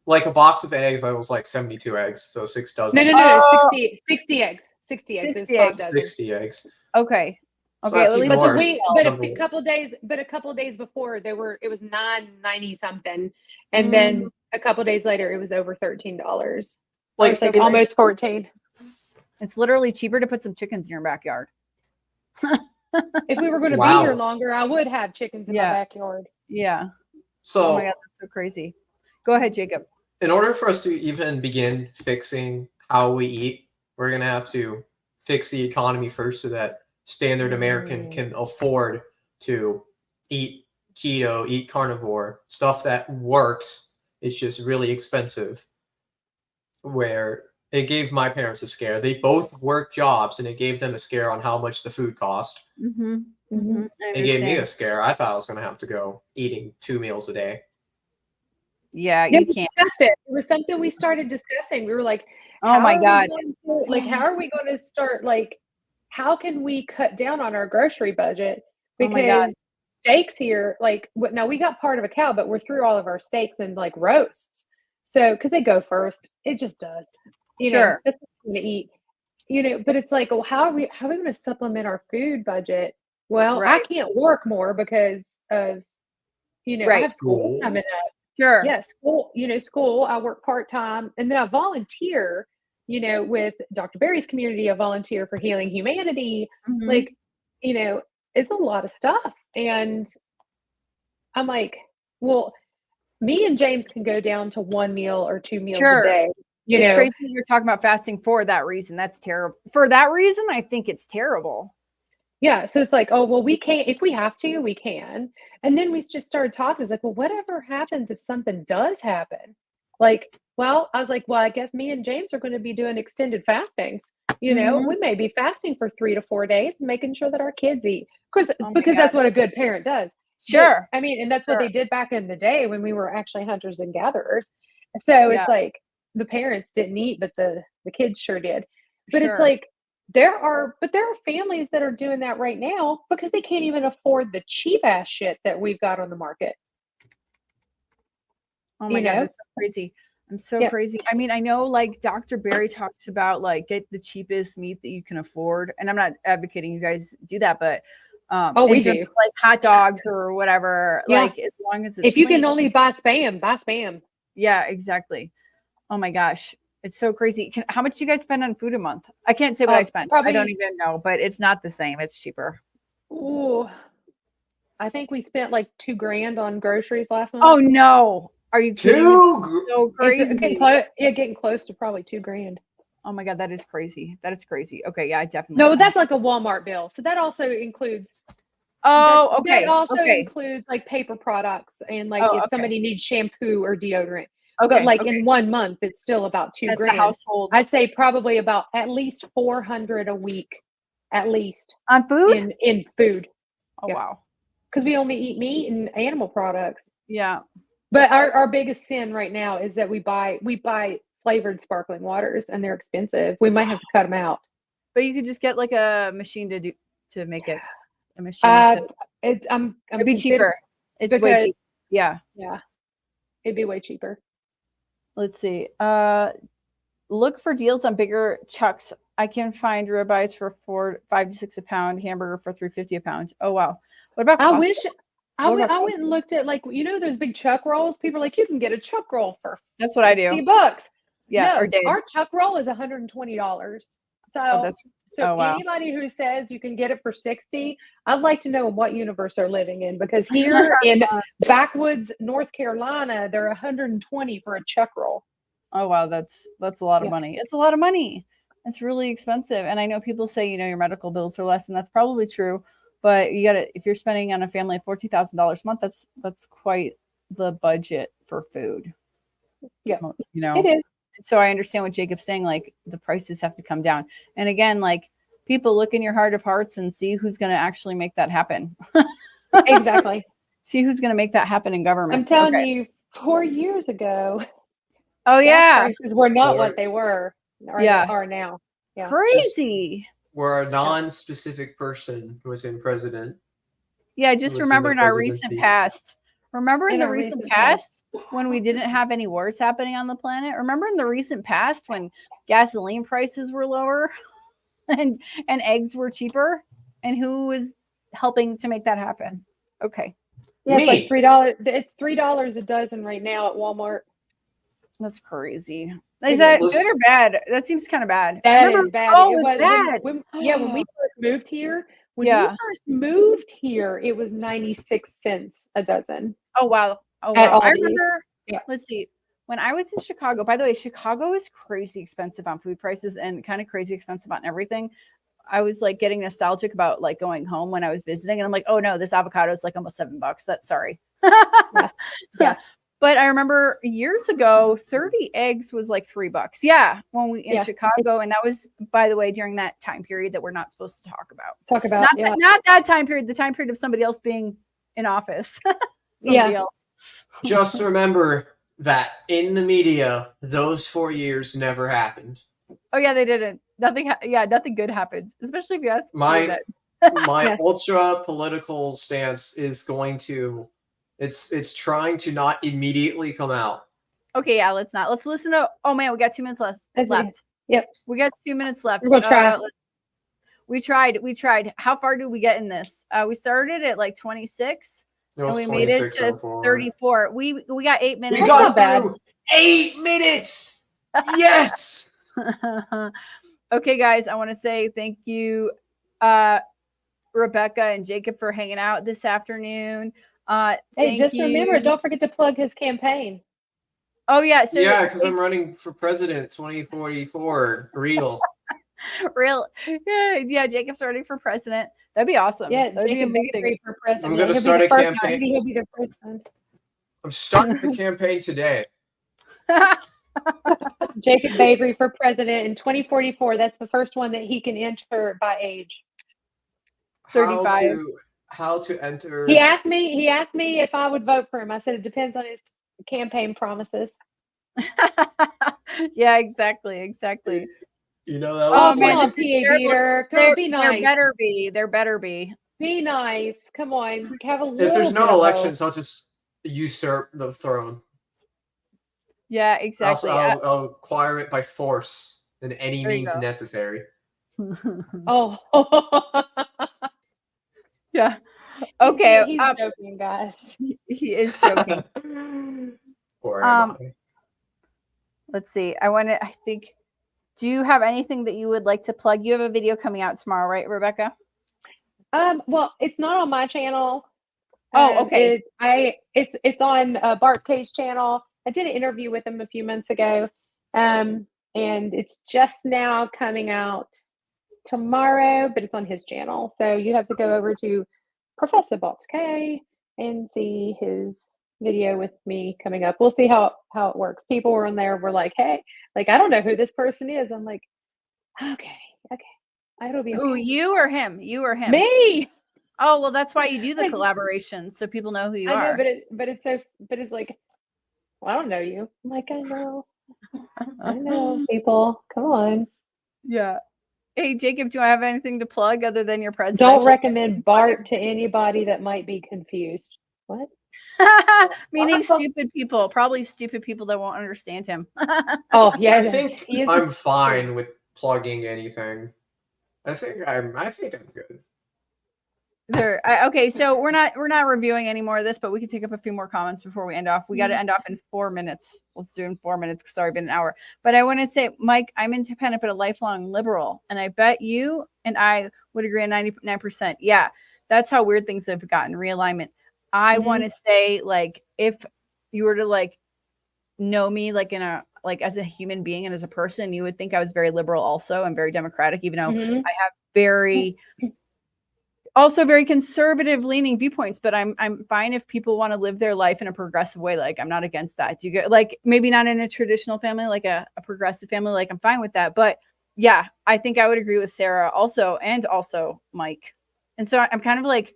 like a box of eggs. I was like 72 eggs, so 6 dozen. No, 60 eggs. 60 eggs. 60 There's 5 eggs. dozen. 60 eggs. Okay. So Okay. that's At least even worse. But Number a one. couple days before it was $9.90 something, and then a couple days later it was over $13. Like, It's like so almost 14. It's literally cheaper to put some chickens in your backyard. If we were going to Wow. be here longer, I would have chickens in my backyard. Yeah. so Oh my God, that's so crazy. Go ahead, Jacob. in order for us to even begin fixing how we eat, we're going to have to fix the economy first so that standard American can afford to eat keto, eat carnivore, stuff that works. It's just really expensive. Where it gave my parents a scare. They both work jobs, and it gave them a scare on how much the food cost. Mm-hmm. Mhm. It gave me a scare. I thought I was going to have to go eating 2 meals a day. Yeah, Yeah, you we can't. discussed it. It was something we started discussing. We were like, Oh my God. how are we going to start? Like, how can we cut down on our grocery budget? Oh my God. Because steaks here, like, now we got part of a cow, but we're through all of our steaks and like roasts. So, because they go first, it just does. You know, Sure. that's what we're going to eat. You know, but it's like, well, how are we going to supplement our food budget? Well, Right. I can't work more because of, you know, I Right. have school School. coming up. Sure. Yeah, school. I work part-time, and then I volunteer, you know, with Dr. Barry's community. I volunteer for Healing Humanity. Mhm. Like, you know, it's a lot of stuff. And I'm like, well, me and James can go down to 1 meal or 2 meals Sure. a day. It's crazy that you're talking about fasting for that reason. That's terrible. For that reason, I think it's terrible. Yeah. So it's like, oh, well, we can't, if we have to, we can. And then we just started talking. It's like, well, whatever happens if something does happen? Like, well, I was like, well, I guess me and James are going to be doing extended fastings. You know, we may be fasting for 3 to 4 days, making sure that our kids eat. Because that's what a good parent does. Sure. But, I mean, and that's what they did back in the day when we were actually hunters and gatherers. So it's like the parents didn't eat, but the kids sure did. But it's like, there are families that are doing that right now because they can't even afford the cheap ass shit that we've got on the market. Oh my God, that's so crazy. I'm so crazy. I mean, I know like Dr. Barry talks about like get the cheapest meat that you can afford. And I'm not advocating you guys do that, but we do like hot dogs or whatever. Like as long as it's if you can only buy spam, buy spam. Yeah, exactly. Oh my gosh. It's so crazy. How much do you guys spend on food a month? I can't say what I spend. I don't even know, but it's not the same. It's cheaper. Ooh, I think we spent like $2,000 on groceries last month. Oh no. Are you kidding? So crazy. It's getting close to probably $2,000. Oh my God, that is crazy. That is crazy. Okay, yeah, I definitely. No, that's like a Walmart bill. So that also includes. Oh, okay. That also includes like paper products and like if somebody needs shampoo or deodorant. Okay. But like in 1 month, it's still about $2,000. That's the household. I'd say probably about at least $400 a week, at least on food. In food. Oh wow. Because we only eat meat and animal products. Yeah. But our biggest sin right now is that we buy flavored sparkling waters and they're expensive. We might have to cut them out. But you could just get like a machine to make it. A machine. It'd be cheaper. It's way cheaper. Yeah. Yeah. It'd be way cheaper. Let's see. Look for deals on bigger chucks. I can find ribeyes for $5 to $6 a pound, hamburger for $3.50 a pound. Oh wow. What about Costco? I went and looked at like those big chuck rolls. People are like, you can get a chuck roll for that's what I do. $60. Yeah, no, our chuck roll is $120. So anybody who says you can get it for $60, I'd like to know what universe they're living in, because here in backwoods North Carolina, they're $120 for a chuck roll. Oh wow, that's a lot of money. It's a lot of money. It's really expensive. And I know people say, your medical bills are less, and that's probably true. But if you're spending on a family of $40,000 a month, that's quite the budget for food. Yeah, it is. So I understand what Jacob's saying, like the prices have to come down. And again, like people look in your heart of hearts and see who's going to actually make that happen. Exactly. See who's going to make that happen in government. I'm telling you, 4 years ago. Oh yeah. Prices were not what they were. Are now. Yeah. Crazy. Where a non-specific person was in president. Yeah, just remember in our recent past. Remember in the recent past when we didn't have any wars happening on the planet? Remember in the recent past when gasoline prices were lower and eggs were cheaper? And who was helping to make that happen? Okay. Yeah, it's like $3. It's $3 a dozen right now at Walmart. That's crazy. Is that good or bad? That seems kind of bad. That is bad. Oh, it's bad. When we first moved here, it was 96 cents a dozen. Oh wow. Oh wow. I remember. Yeah. Let's see. When I was in Chicago, by the way, Chicago is crazy expensive on food prices and kind of crazy expensive on everything. I was like getting nostalgic about like going home when I was visiting, and I'm like, oh no, this avocado is like almost $7. That's sorry. Yeah. But I remember years ago, 30 eggs was like $3. Yeah, when we in Chicago, and that was, by the way, during that time period that we're not supposed to talk about. Not that time period. The time period of somebody else being in office. Somebody else. Just remember that in the media, those 4 years never happened. Oh yeah, they didn't. Nothing good happened, especially if you ask. My ultra political stance is going to. It's trying to not immediately come out. Okay, yeah, let's not. Let's listen to. Oh man, we got 2 minutes left. Yep, we got 2 minutes left. We're gonna try. We tried. How far did we get in this? We started at like 26, and we made it to 34. We got 8 minutes. We got through 8 minutes. Yes. Okay, guys, I want to say thank you, Rebecca and Jacob, for hanging out this afternoon. Hey, just remember, don't forget to plug his campaign. Oh yeah, so Yeah, because I'm running for president 2044. Real. real. Yeah, Jacob's running for president. That'd be awesome. Yeah, That'd be Jacob amazing. Avery for president. I'm gonna He'll be start the a first campaign. one. He'll be the first one. I'm starting the campaign today. Jacob Avery for president in 2044. That's the first one that he can enter by age. 35. How to enter? He asked me if I would vote for him. I said it depends on his campaign promises. Yeah, exactly. You know that Oh, was come man, on, this is PA terrible. Beater. Come on, be nice. There better be. Be nice. Come on. Have a little if there's bit no of elections, hope. I'll just usurp the throne. Yeah, exactly. I'll acquire it by force in any There you means go. necessary. Oh. Yeah. Okay. He's joking, guys. He is joking. Or am I? Let's see. I think, do you have anything that you would like to plug? You have a video coming out tomorrow, right, Rebecca? Well, it's not on my channel. Oh, okay. It's on Bart K's channel. I did an interview with him a few months ago. And it's just now coming out tomorrow, but it's on his channel. So you have to go over to Professor Bart K and see his video with me coming up. We'll see how it works. People were in there were like, hey, like, I don't know who this person is. I'm like, okay. It'll be okay. Who, you or him? You or him? Me. Oh, well, that's why you do the collaboration, so people know who you are. I know, but it's like, well, I don't know you. I'm like, I know people. Come on. Yeah. Hey, Jacob, do I have anything to plug other than your president? Don't recommend Bart to anybody that might be confused. What? Meaning stupid people, probably stupid people that won't understand him. Oh yeah, I think I'm fine with plugging anything. I think I'm good. Okay, so we're not reviewing any more of this, but we can take up a few more comments before we end off. We got to end off in 4 minutes. Let's do it in 4 minutes because it's already been an hour. But I want to say, Mike, I'm independent but a lifelong liberal, and I bet you and I would agree on 99%. Yeah, that's how weird things have gotten. Realignment. I want to say, like, if you were to like know me like as a human being and as a person, you would think I was very liberal also and very democratic, even though I have very conservative leaning viewpoints, but I'm fine if people want to live their life in a progressive way. Like, I'm not against that. Do you get, like, maybe not in a traditional family, like a progressive family, like I'm fine with that. But yeah, I think I would agree with Sarah also, and also Mike. And so I'm kind of like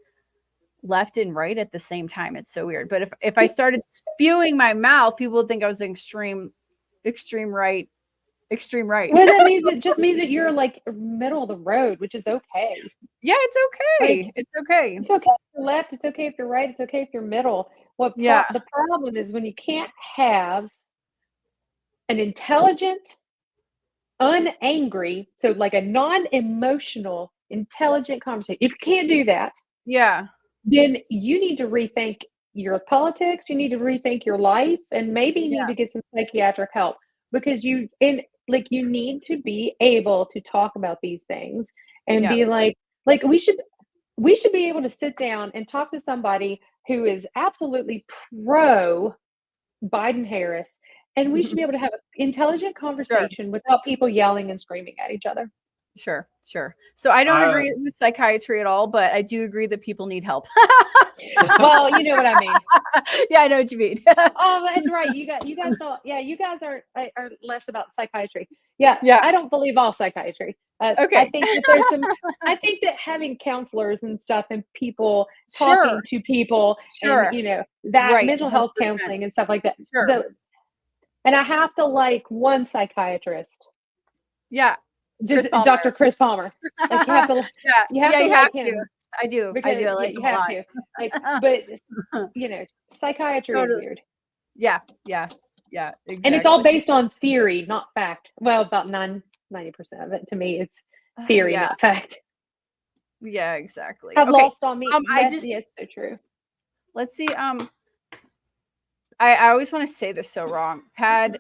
left and right at the same time. It's so weird. But if I started spewing my mouth, people would think I was an extreme right. Well, that just means that you're like middle of the road, which is okay. Yeah, it's okay. Like, it's okay. It's okay if you're left. It's okay if you're right. It's okay if you're middle. The problem is when you can't have an intelligent, unangry, so like a non-emotional, intelligent conversation. If you can't do that, then you need to rethink your politics. You need to rethink your life, and maybe you need to get some psychiatric help, because you need to be able to talk about these things and be like we should be able to sit down and talk to somebody who is absolutely pro Biden Harris, and we should be able to have an intelligent conversation without people yelling and screaming at each other. Sure. So I don't agree with psychiatry at all, but I do agree that people need help. Well, you know what I mean. Yeah, I know what you mean. Oh, that's right. You guys don't. Yeah, you guys are less about psychiatry. Yeah. I don't believe all psychiatry. Okay. I think that there's some. I think that having counselors and stuff and people talking to people, and that mental health counseling and stuff like that. And I have to like one psychiatrist. Yeah. Just Dr. Chris Palmer. Like, you have to. You have to like him. I do. Because I like you have to. Like, but psychiatry is weird. Yeah. Exactly. And it's all based on theory, not fact. Well, about 90% of it to me, it's theory, not fact. Yeah, exactly. Have lost on me. It's so true. Let's see. I always want to say this so wrong. Pad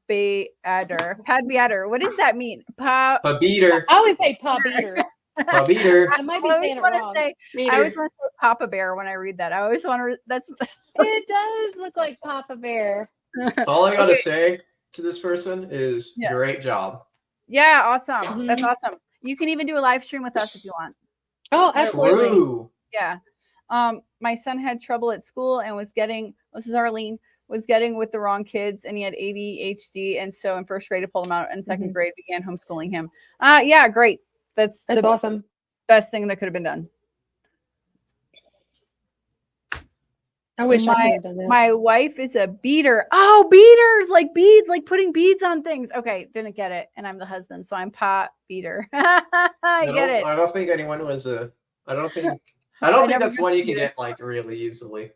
beater. What does that mean? Pabeater. I always say pabeater. Pabeater. I might be saying it wrong. I always want to say Papa Bear when I read that. I always want to. That's. It does look like Papa Bear. All I gotta Okay. say to this person is Yeah. great job. Yeah, awesome. That's Mhm. awesome. You can even do a live stream with us if you want. Oh, absolutely. True. Yeah. My son had trouble at school and was getting, this is Arlene, was getting with the wrong kids, and he had ADHD. And so in first grade, I pulled him out, and second Mhm. grade began homeschooling him. Yeah, great. That's That's the awesome. best thing that could have been done. I wish I could My have done that. my wife is a beater. Oh, beaters, like beads, like putting beads on things. Okay, didn't get it. And I'm the husband, so I'm pot beater. I get it. I don't think anyone was a. I don't think I that's never one you can beater. get like really easily.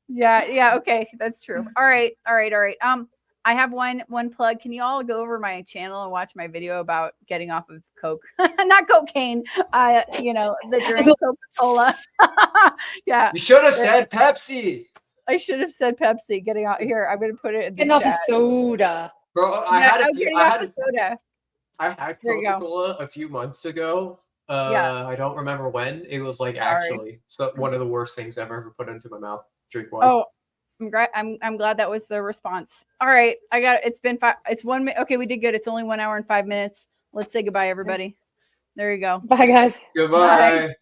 Yeah, okay, that's true. All right. I have one plug. Can you all go over my channel and watch my video about getting off of coke? Not cocaine. The drink Coca-Cola. Yeah. You should have said Pepsi, I should have said Pepsi. Getting out here. I'm gonna put it in the Getting off chat. of soda. bro. I'm getting off the soda. I had There you go. Coca-Cola a few months ago. Yeah. I don't remember when. It was like Sorry. actually one of the worst things I've ever put into my mouth. Drink was. Oh, I'm glad that was the response. All right, I got it. It's been 5. It's 1 minute. Okay, we did good. It's only 1 hour and 5 minutes. Let's say goodbye, everybody. There you go. Bye, guys. Goodbye. Bye.